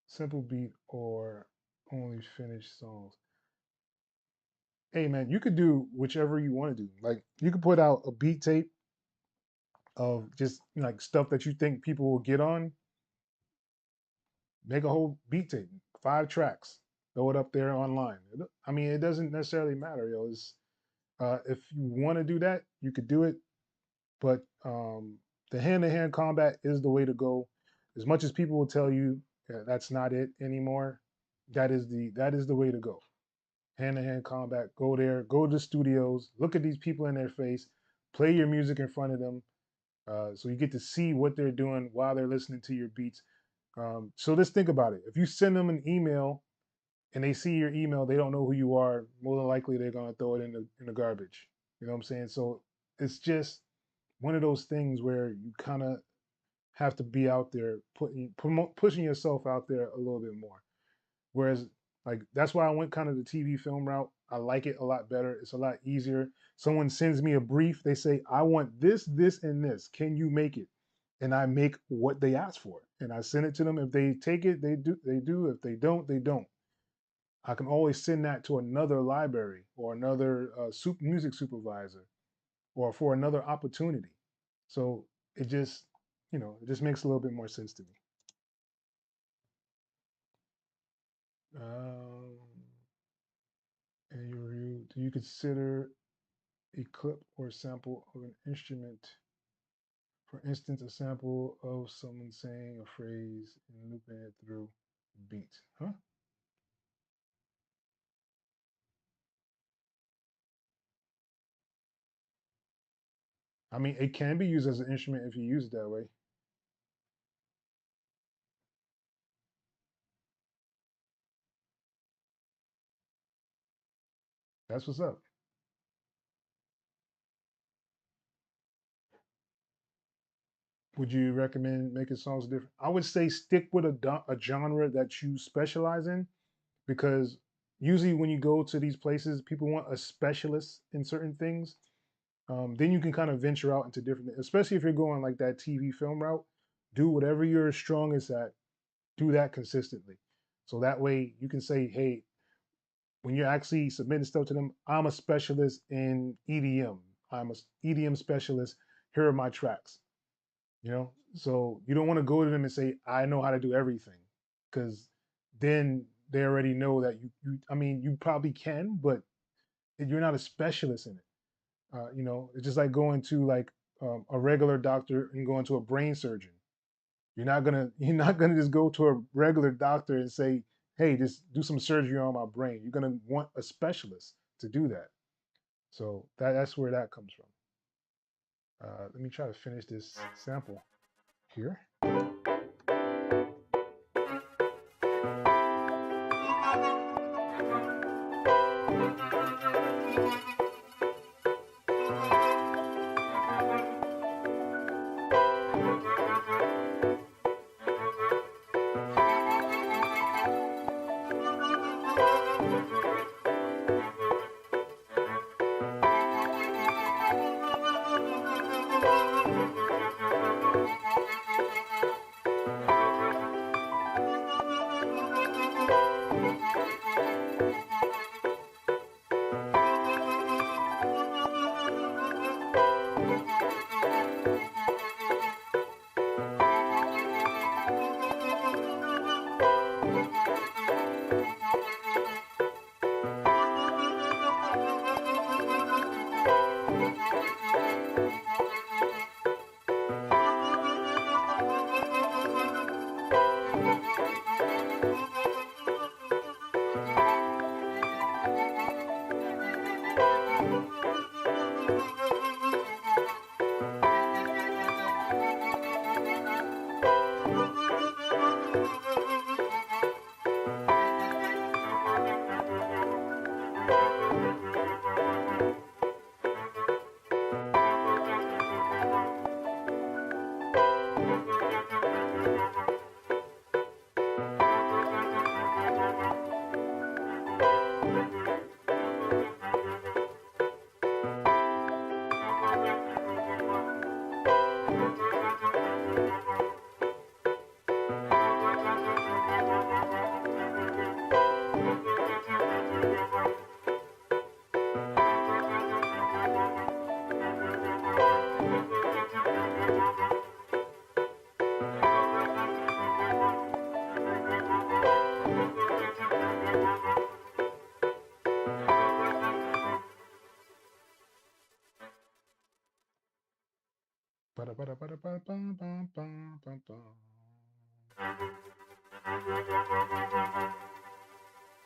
simple beat or only finished songs? Hey man, you could do whichever you want to do. Like you could put out a beat tape of just like stuff that you think people will get on. Make a whole beat tape, 5 tracks, throw it up there online. I mean, it doesn't necessarily matter, yo. If you want to do that, you could do it, but the hand-to-hand combat is the way to go. As much as people will tell you that's not it anymore, that is the way to go. Hand-to-hand combat. Go there, go to the studios, look at these people in their face, play your music in front of them, so you get to see what they're doing while they're listening to your beats. So let's think about it. If you send them an email and they see your email, they don't know who you are. More than likely, they're gonna throw it in the garbage. You know what I'm saying? So it's just one of those things where you kind of have to be out there, pushing yourself out there a little bit more. Whereas, like that's why I went kind of the TV film route. I like it a lot better. It's a lot easier. Someone sends me a brief. They say, "I want this, this, and this. Can you make it?" And I make what they ask for, and I send it to them. If they take it, they do. They do. If they don't, they don't. I can always send that to another library or another music supervisor or for another opportunity. So it just, it just makes a little bit more sense to me. Um, in your review, do you consider a clip or sample of an instrument? For instance, a sample of someone saying a phrase and looping it through a beat. Huh? I mean, it can be used as an instrument if you use it that way. That's what's up. Would you recommend making songs different? I would say stick with a genre that you specialize in, because usually when you go to these places, people want a specialist in certain things. Then you can kind of venture out into different, especially if you're going like that TV film route. Do whatever you're strongest at, do that consistently. So that way you can say, hey, when you're actually submitting stuff to them, I'm a specialist in EDM. I'm a EDM specialist. Here are my tracks. So you don't want to go to them and say, I know how to do everything, because then they already know that I mean, you probably can, but you're not a specialist in it. It's just like going to like a regular doctor and going to a brain surgeon. You're not gonna just go to a regular doctor and say, hey, just do some surgery on my brain. You're gonna want a specialist to do that. So that's where that comes from. Let me try to finish this sample here.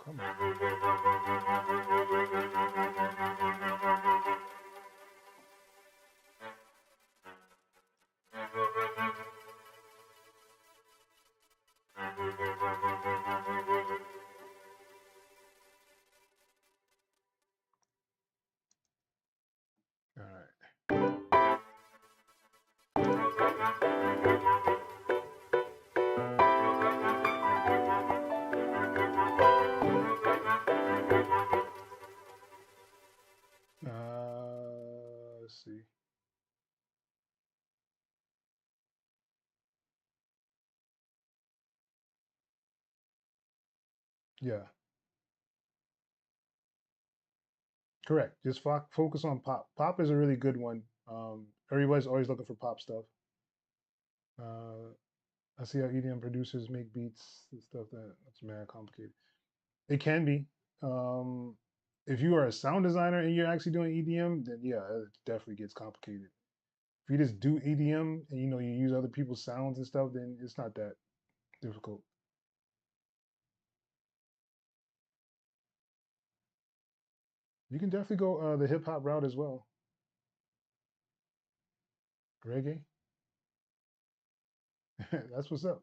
Come on. All right. Let's see. Yeah, correct. Just focus on pop. Pop is a really good one. Everybody's always looking for pop stuff. I see how EDM producers make beats and stuff that's mad complicated. It can be. Um, if you are a sound designer and you're actually doing EDM, then yeah, it definitely gets complicated. If you just do EDM and you use other people's sounds and stuff, then it's not that difficult. You can definitely go the hip hop route as well. Reggae, that's what's up.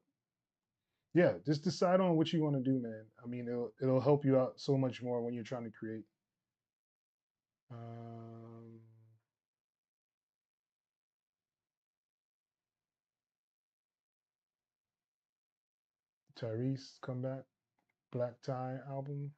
Yeah, just decide on what you want to do, man. I mean, it'll help you out so much more when you're trying to create. Um, Tyrese, come back. Black Tie album.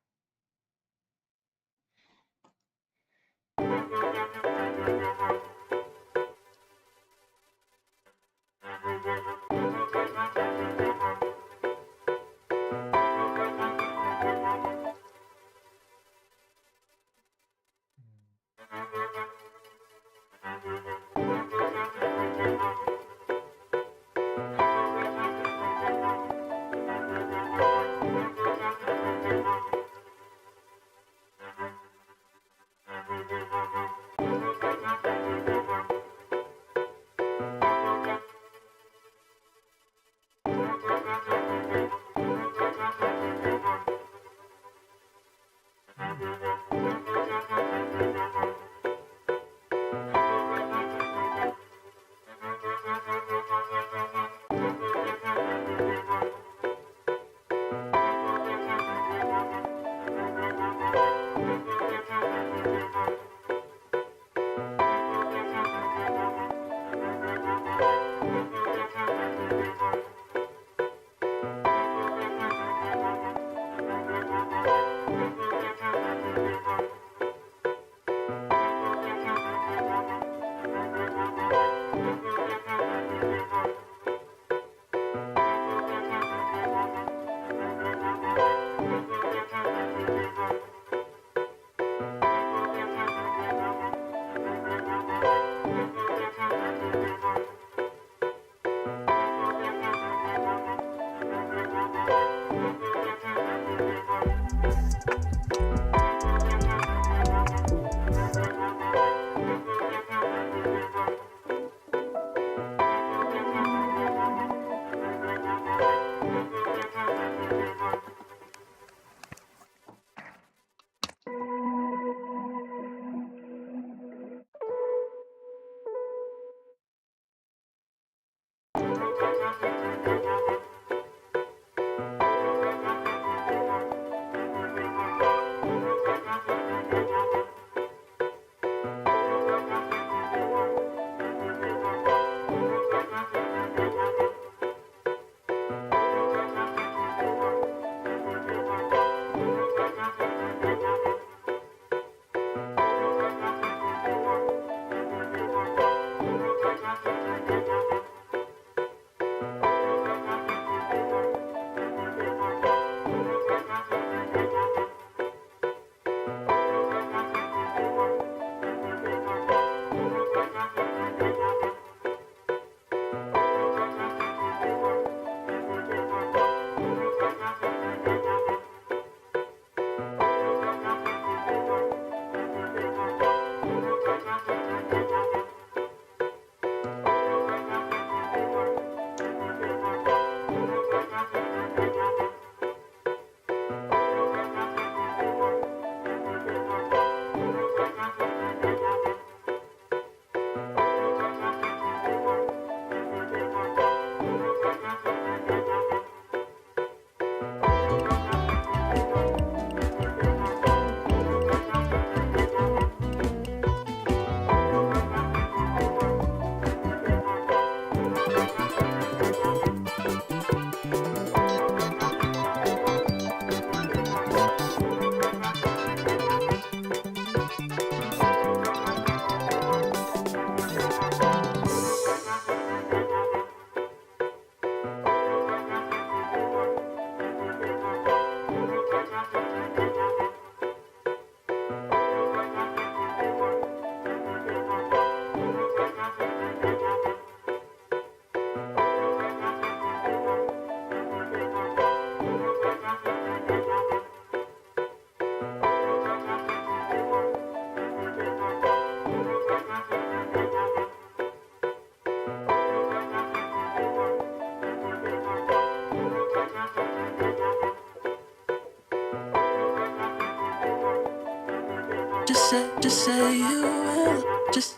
say you will. Just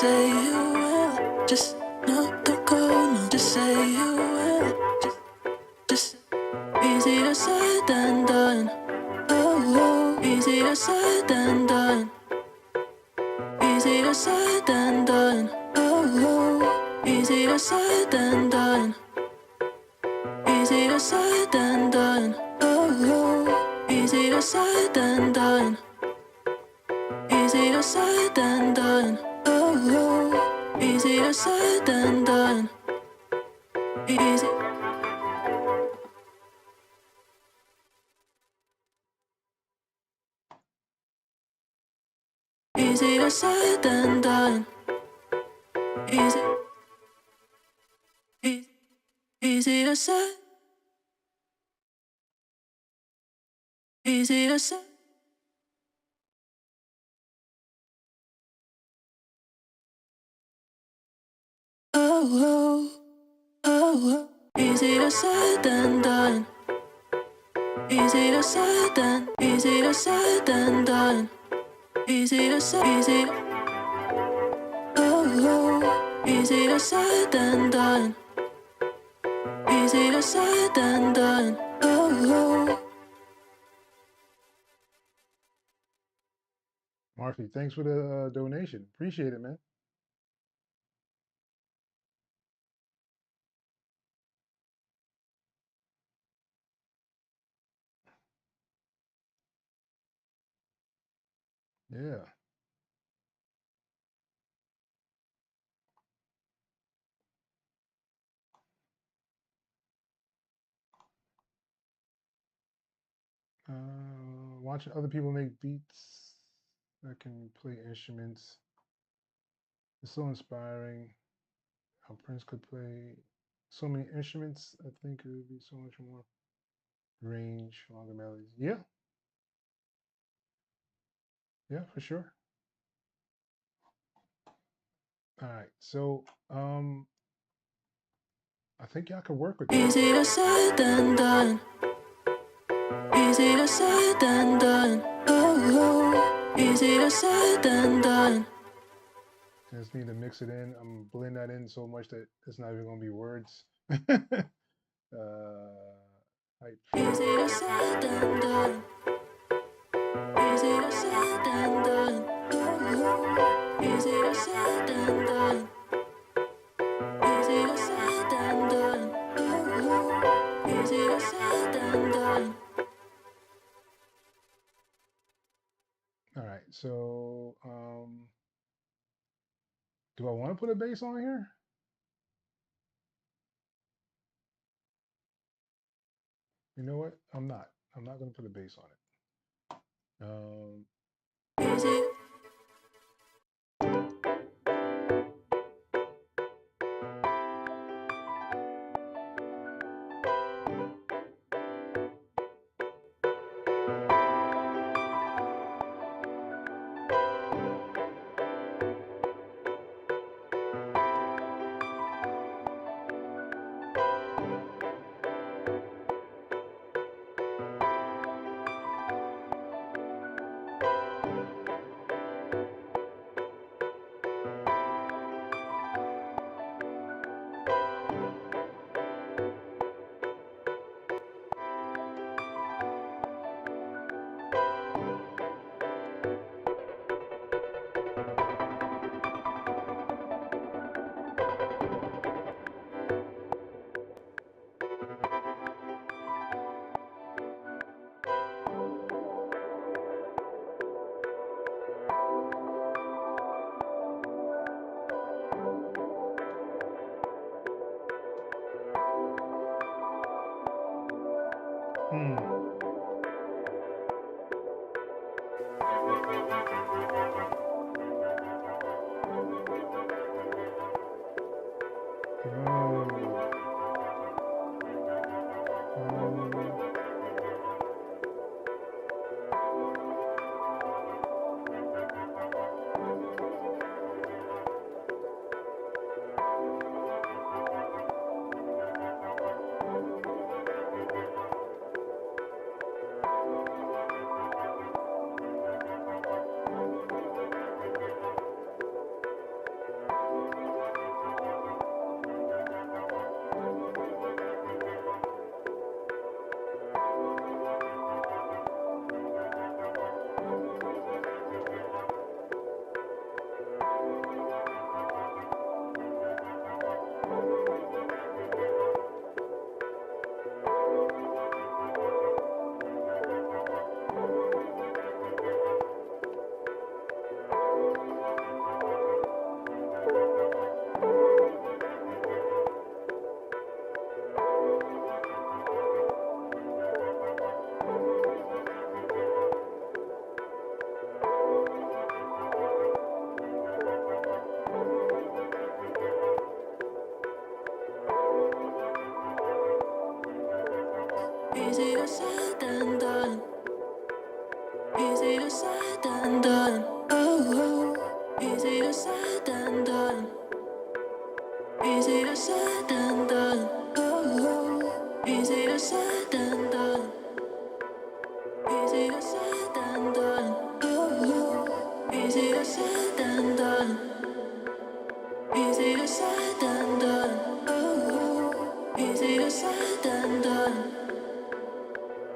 say you will. Just no, don't go, no. Just say you will. Just easier said than done. Oh, easier said than done. Easier said than done. Oh, easier said than done. Easier said than done. Oh, easier said than done. Easier said than done. Oh, easier said than done. Easy. Easier said than done. Easy. Easier said. Easier said. Oh, oh, easier said than done. Easier said than done. Easier said, easy. Oh, easier said than done. Easier said than done. Oh, Murphy, thanks for the donation. Appreciate it, man. Yeah. Watching other people make beats that can play instruments is so inspiring. How Prince could play so many instruments, I think it would be so much more range, longer melodies. Yeah, yeah, for sure. All right, so I think y'all could work with that. easier said than done. Easier said than done. Oh, easier said than done. Just need to mix it in. I'm blend that in so much that it's not even gonna be words. Easier said than done. Easier said than done. Oh, easier said than done. Easier said than done. Oh, easier said than done. All right, so do I want to put a bass on here? You know what? I'm not. I'm not going to put a bass on it. Easy. Easier said than done. Easier said than done. Oh, easier said than done. Easier said than done. Oh, easier said than done. Easier said than done. Oh, easier said than done. Easier said than done. Oh, easier said than done.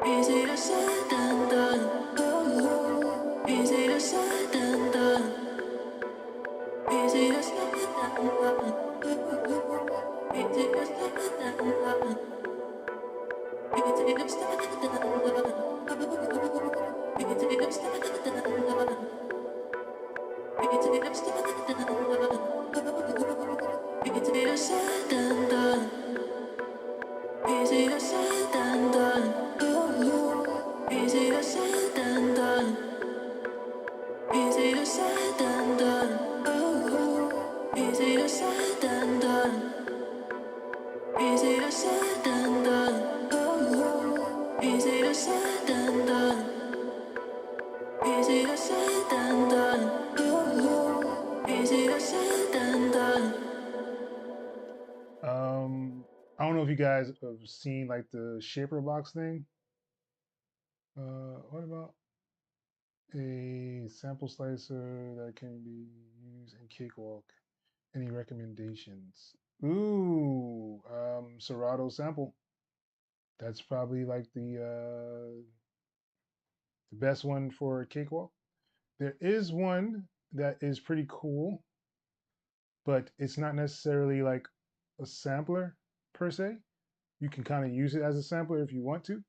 Easier said than done. Oh, easier said than done. Easier said than done. Easier said than done. Easier said than done. Easier said than done. Easier said than done. Easier said than done. Easier said than done. Easier said than done. Easier said than done. Easier said than done. Easier said than done. Easier said than done. Easier said than done. Easier said than done. I don't know if you guys have seen like the shaper box thing. What about a sample slicer that can be used in Cakewalk? Any recommendations? Ooh, Serato sample. That's probably like the best one for Cakewalk. There is one that is pretty cool, but it's not necessarily like a sampler per se. You can kind of use it as a sampler if you want to.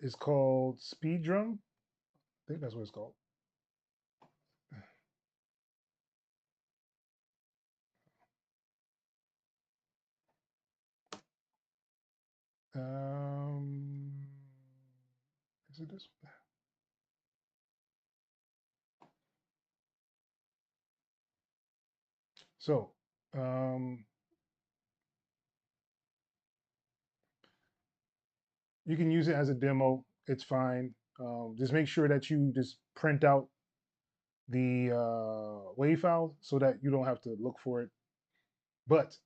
It's called Speed Drum. I think that's what it's called. Um, is it this? So, um, you can use it as a demo. It's fine. Just make sure that you just print out the WAV file so that you don't have to look for it. But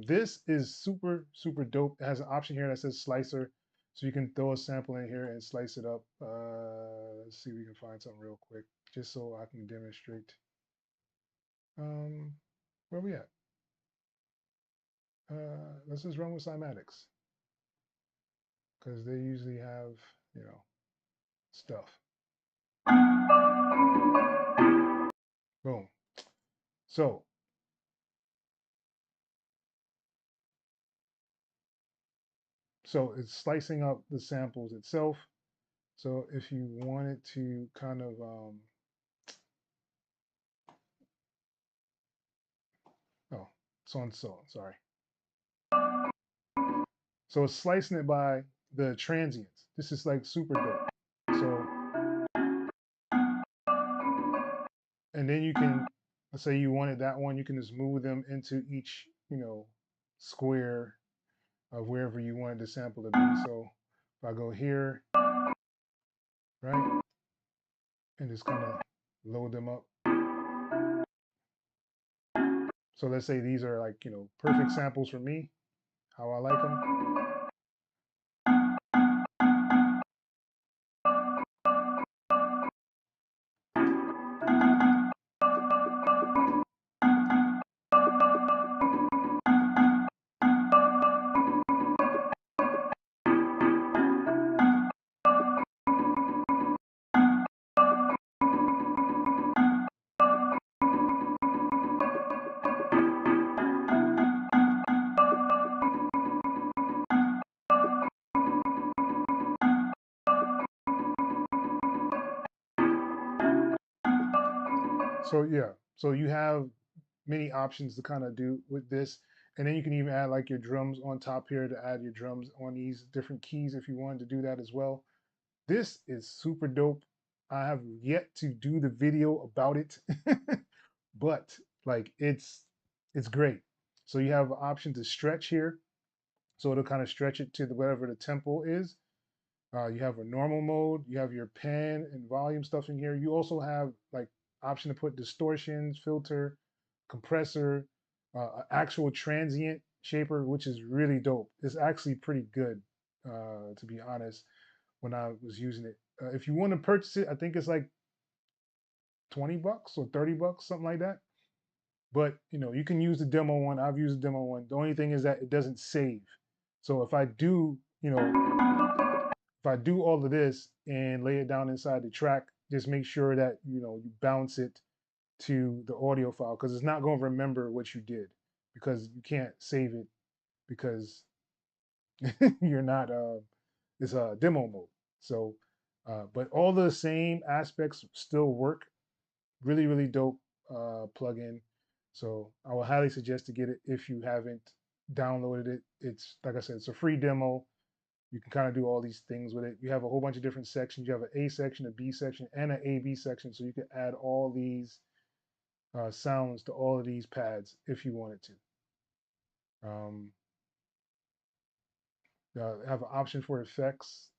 this is super, super dope. It has an option here that says slicer. So you can throw a sample in here and slice it up. Let's see if we can find something real quick, just so I can demonstrate. Where we at? Let's just run with cymatics because they usually have, you know, stuff. Boom. So it's slicing up the samples itself. So if you wanted to kind of oh, sorry. So it's slicing it by the transients. This is like super dope. So, and then you can, let's say you wanted that one, you can just move them into each, you know, square of wherever you wanted the sample to be. So if I go here, right, and just kind of load them up. So let's say these are like, you know, perfect samples for me, how I like them. So yeah, so you have many options to kind of do with this. And then you can even add like your drums on top here to add your drums on these different keys if you wanted to do that as well. This is super dope. I have yet to do the video about it, but like it's great. So you have an option to stretch here. So it'll kind of stretch it to whatever the tempo is. You have a normal mode, you have your pan and volume stuff in here. You also have like option to put distortions, filter, compressor, actual transient shaper, which is really dope. It's actually pretty good, to be honest, when I was using it. If you want to purchase it, I think it's like 20 bucks or 30 bucks, something like that. But you can use the demo one. I've used the demo one. The only thing is that it doesn't save. So if I do, if I do all of this and lay it down inside the track, just make sure that you bounce it to the audio file, because it's not going to remember what you did, because you can't save it, because you're not it's a demo mode. So but all the same aspects still work. Really, really dope plugin. So I would highly suggest to get it if you haven't downloaded it. It's, like I said, it's a free demo. You can kind of do all these things with it. You have a whole bunch of different sections. You have an A section, a B section, and an AB section. So you can add all these sounds to all of these pads if you wanted to. Have an option for effects.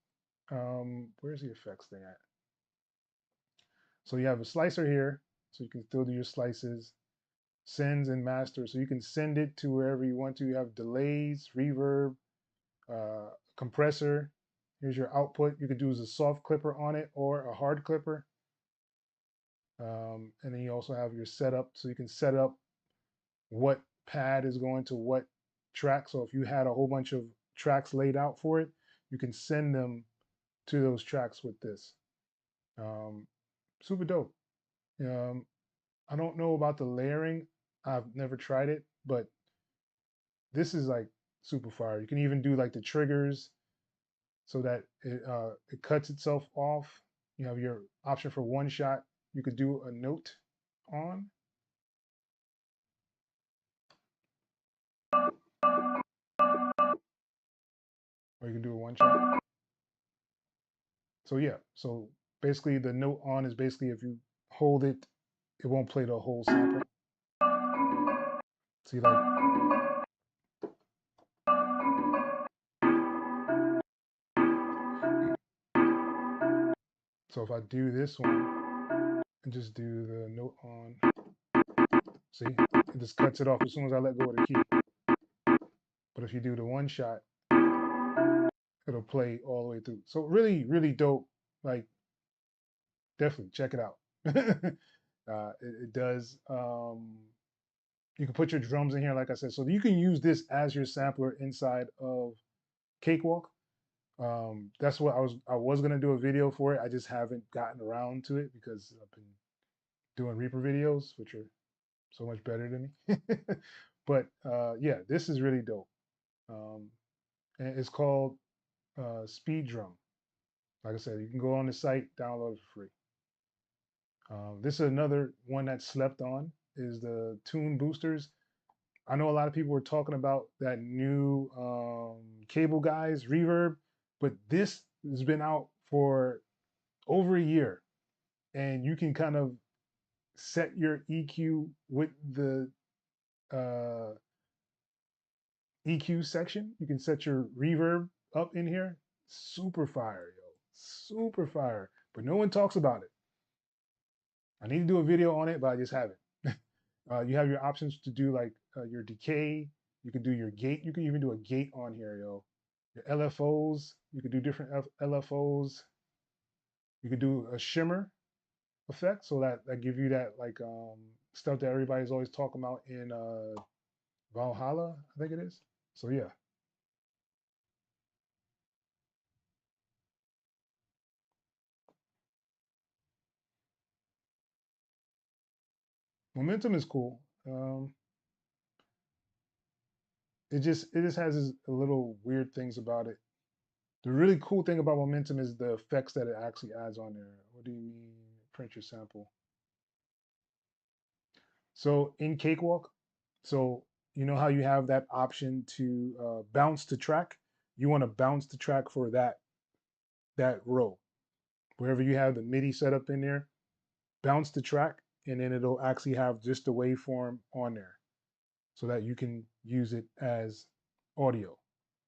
Where's the effects thing at? So you have a slicer here, so you can still do your slices, sends and masters. So you can send it to wherever you want to. You have delays, reverb, compressor. Here's your output. You could do as a soft clipper on it or a hard clipper. And then you also have your setup. So you can set up what pad is going to what track. So if you had a whole bunch of tracks laid out for it, you can send them to those tracks with this. Super dope. I don't know about the layering. I've never tried it, but this is like super fire. You can even do like the triggers so that it cuts itself off. You have your option for one shot. You could do a note on. Or you can do a one shot. So yeah, so basically the note on is basically if you hold it, it won't play the whole sample. See, like, so if I do this one and just do the note on, see, it just cuts it off as soon as I let go of the key. But if you do the one shot, it'll play all the way through. So really, really dope. Like, definitely check it out. It does. You can put your drums in here, like I said. So you can use this as your sampler inside of Cakewalk. That's what I was gonna do a video for it. I just haven't gotten around to it because I've been doing Reaper videos, which are so much better than me. But yeah, this is really dope. And it's called Speed Drum. Like I said, you can go on the site, download it for free. This is another one that slept on, is the Tune Boosters. I know a lot of people were talking about that new Cable Guys reverb, but this has been out for over a year, and you can kind of set your EQ with the EQ section. You can set your reverb up in here. Super fire, yo. Super fire. But no one talks about it. I need to do a video on it, but I just haven't. You have your options to do like your decay. You can do your gate. You can even do a gate on here, yo. Your LFOs. You can do different LFOs. You can do a shimmer effect, so that give you that like stuff that everybody's always talking about in Valhalla, I think it is. So yeah. Momentum is cool. It just has this little weird things about it. The really cool thing about Momentum is the effects that it actually adds on there. What do you mean? Print your sample. So in Cakewalk, so you know how you have that option to bounce the track. You want to bounce the track for that row. Wherever you have the MIDI set up in there, bounce the track, and then it'll actually have just the waveform on there, so that you can use it as audio.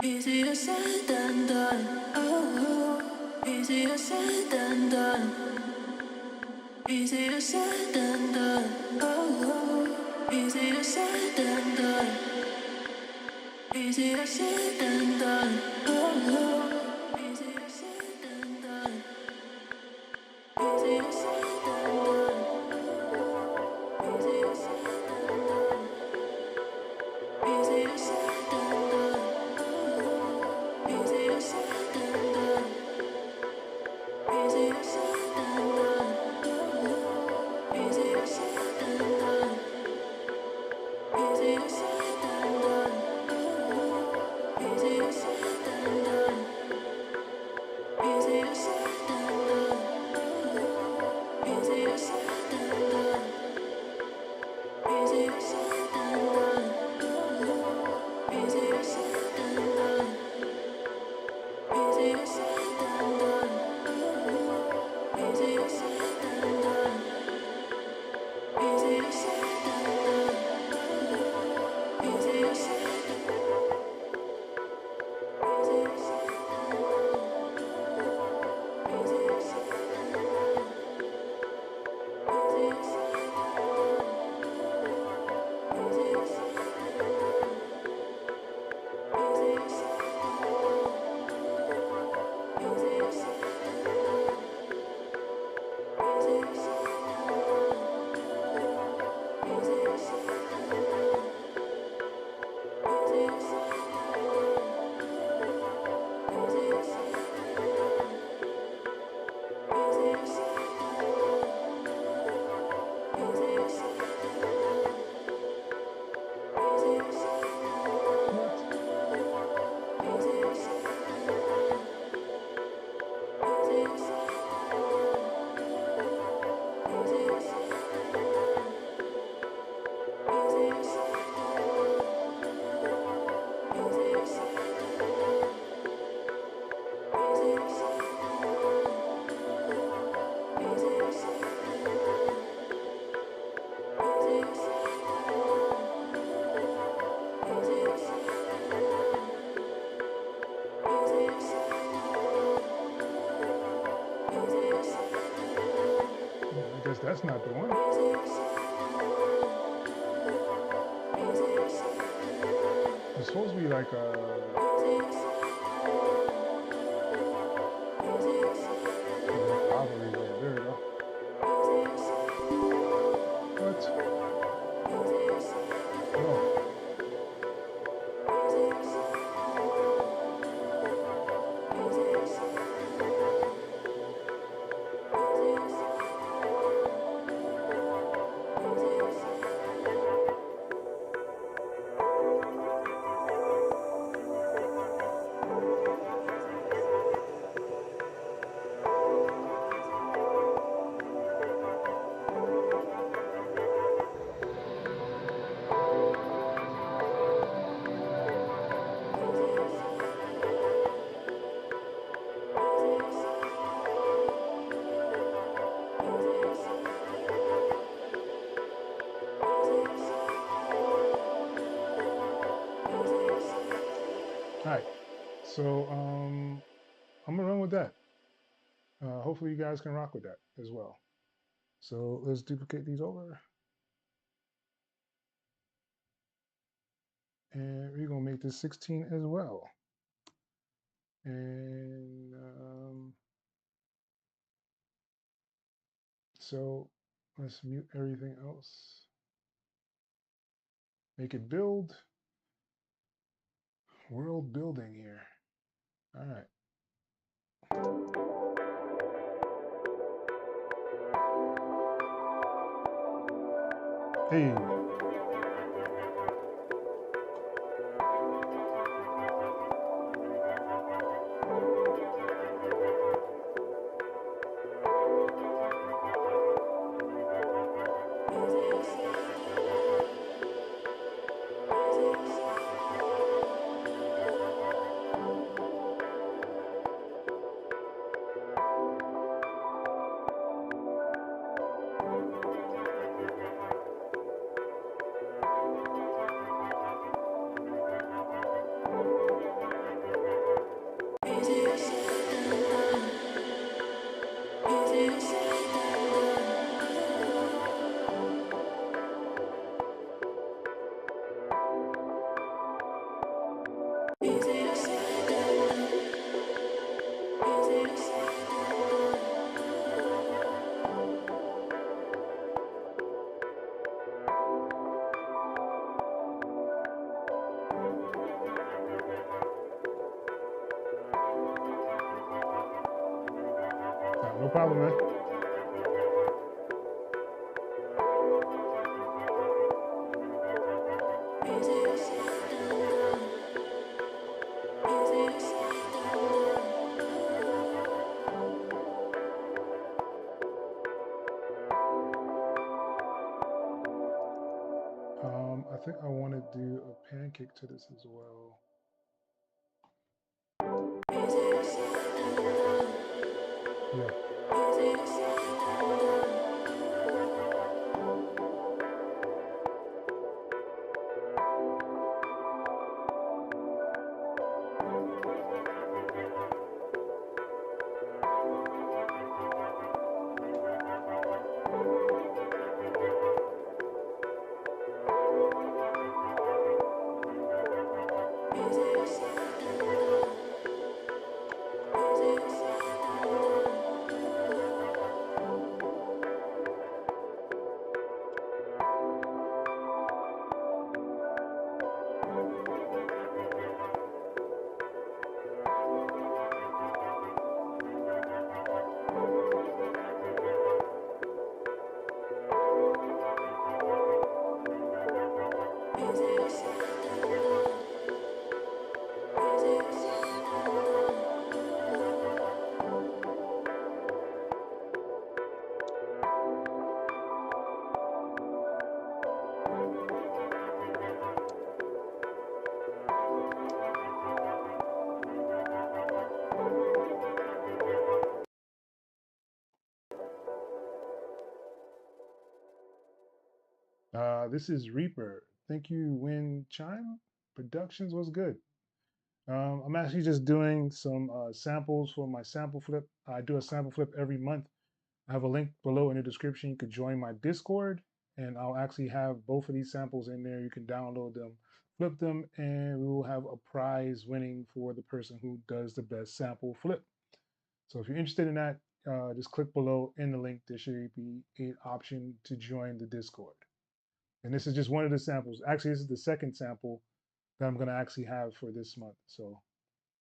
Easier said than done. Oh, easier said than done. Easier said than done. Oh, easier said than done. Easier said than done. Oh, easier said than done. Easier said than done. Easier said than done. Easier said than done. Easier said than done. Easier said than done. Easier said than done. Easier said than done. Easier said than done. Easier said than done. Easier said than done. Easier said than done. Easier said than done. Easier said than done. Easier said than done. Easier said than done. Easier said I guess that's not the one. It's supposed to be like a. AutoRewind. There we go. What? Oh. All right, so I'm gonna run with that. Hopefully you guys can rock with that as well. So let's duplicate these over. And we're gonna make this 16 as well. And so let's mute everything else. Make it build. World building here. All right. Hey. No problem, man. I think I want to do a pancake to this as well. Yeah. This is Reaper. Thank you, Win Chime Productions was good. I'm actually just doing some samples for my Sampleflip. I do a Sampleflip every month. I have a link below in the description. You could join my Discord, and I'll actually have both of these samples in there. You can download them, flip them, and we will have a prize winning for the person who does the best sample flip. So if you're interested in that, just click below in the link. There should be an option to join the Discord. And this is just one of the samples. Actually, this is the second sample that I'm going to actually have for this month. So,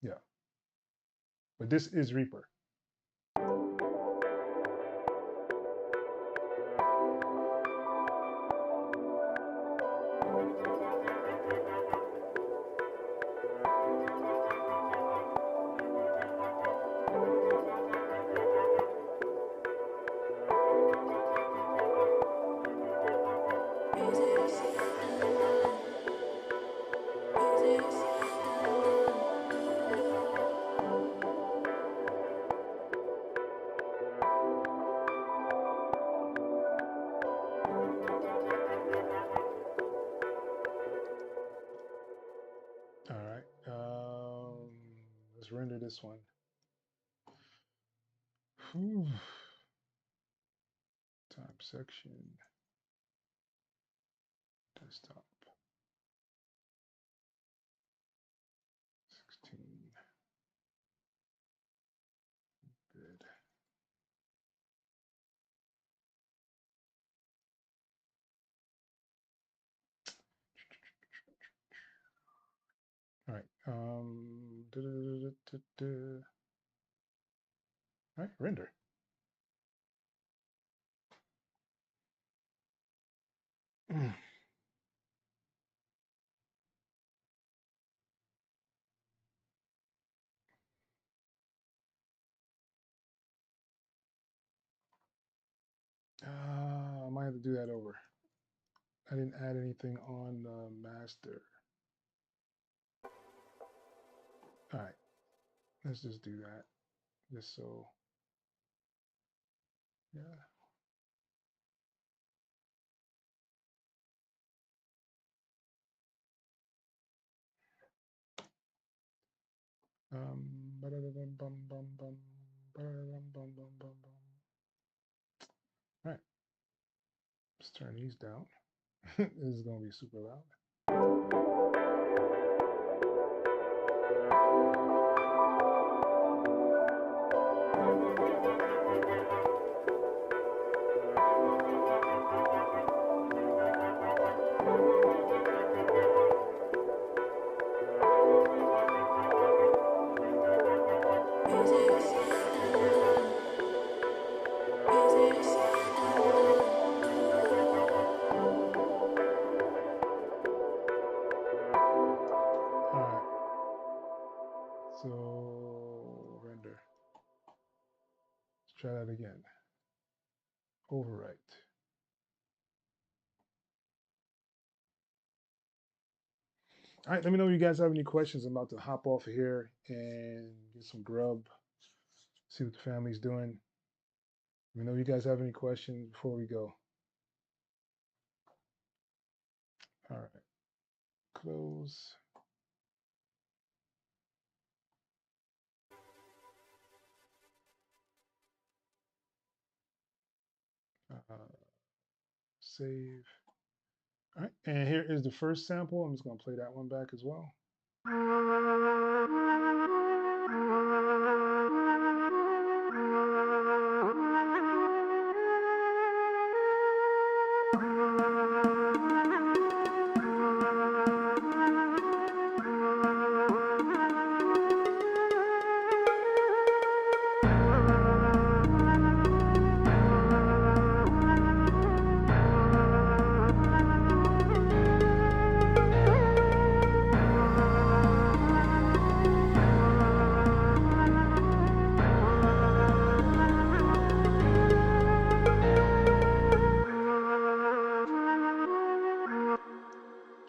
yeah. But this is Reaper. All right. Let's render this one. Whew. Time section. Desktop. 16. Good. All right. All right, render. I might have to do that over. I didn't add anything on the master. All right, let's just do that. Just so, yeah. All right, let's turn these down. This is gonna be super loud. So render. Let's try that again. Overwrite. All right, let me know if you guys have any questions. I'm about to hop off of here and get some grub, see what the family's doing. Let me know if you guys have any questions before we go. All right, close. Save. All right, and here is the first sample. I'm just going to play that one back as well.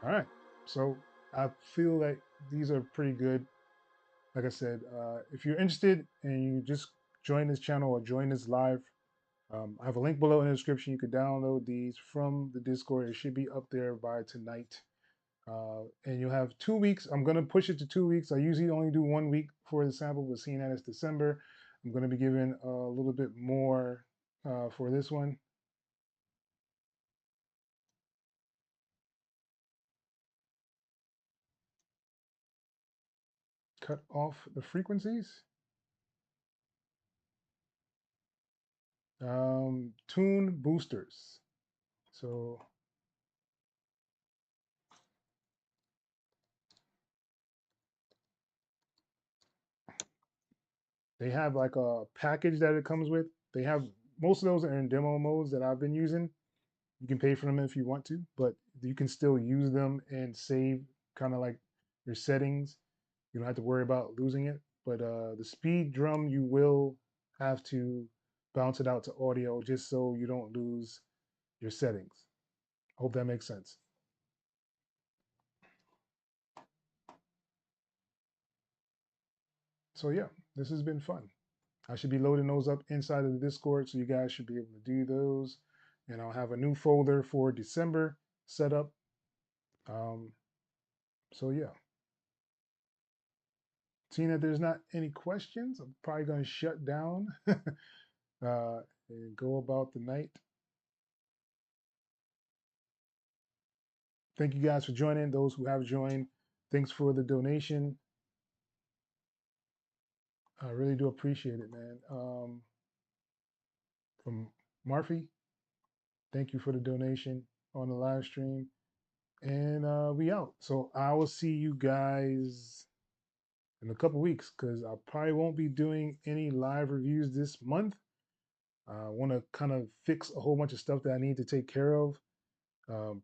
All right, so I feel like these are pretty good. Like I said, if you're interested and you just join this channel or join this live, I have a link below in the description. You could download these from the Discord. It should be up there by tonight. And you'll have 2 weeks. I'm going to push it to 2 weeks. I usually only do 1 week for the sample, but seeing that it's December, I'm going to be giving a little bit more for this one. Cut off the frequencies. Tune boosters. So they have like a package that it comes with. They have most of those are in demo modes that I've been using. You can pay for them if you want to, but you can still use them and save kind of like your settings. You don't have to worry about losing it. But the speed drum, you will have to bounce it out to audio just so you don't lose your settings. Hope that makes sense. So yeah, this has been fun. I should be loading those up inside of the Discord, so you guys should be able to do those. And I'll have a new folder for December set up. So yeah. Seeing that there's not any questions, I'm probably going to shut down and go about the night. Thank you guys for joining. Those who have joined, thanks for the donation. I really do appreciate it, man. From Murphy, thank you for the donation on the live stream. And we out. So I will see you guys in a couple weeks because I probably won't be doing any live reviews this month. I want to kind of fix a whole bunch of stuff that I need to take care of.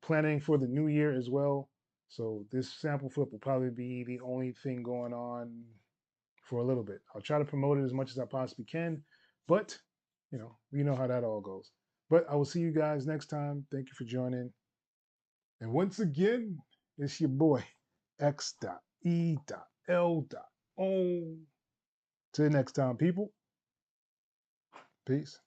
Planning for the new year as well. So this sample flip will probably be the only thing going on for a little bit. I'll try to promote it as much as I possibly can, but you know how that all goes. But I will see you guys next time. Thank you for joining. And once again, it's your boy, X.E.L. Till next time, people. Peace.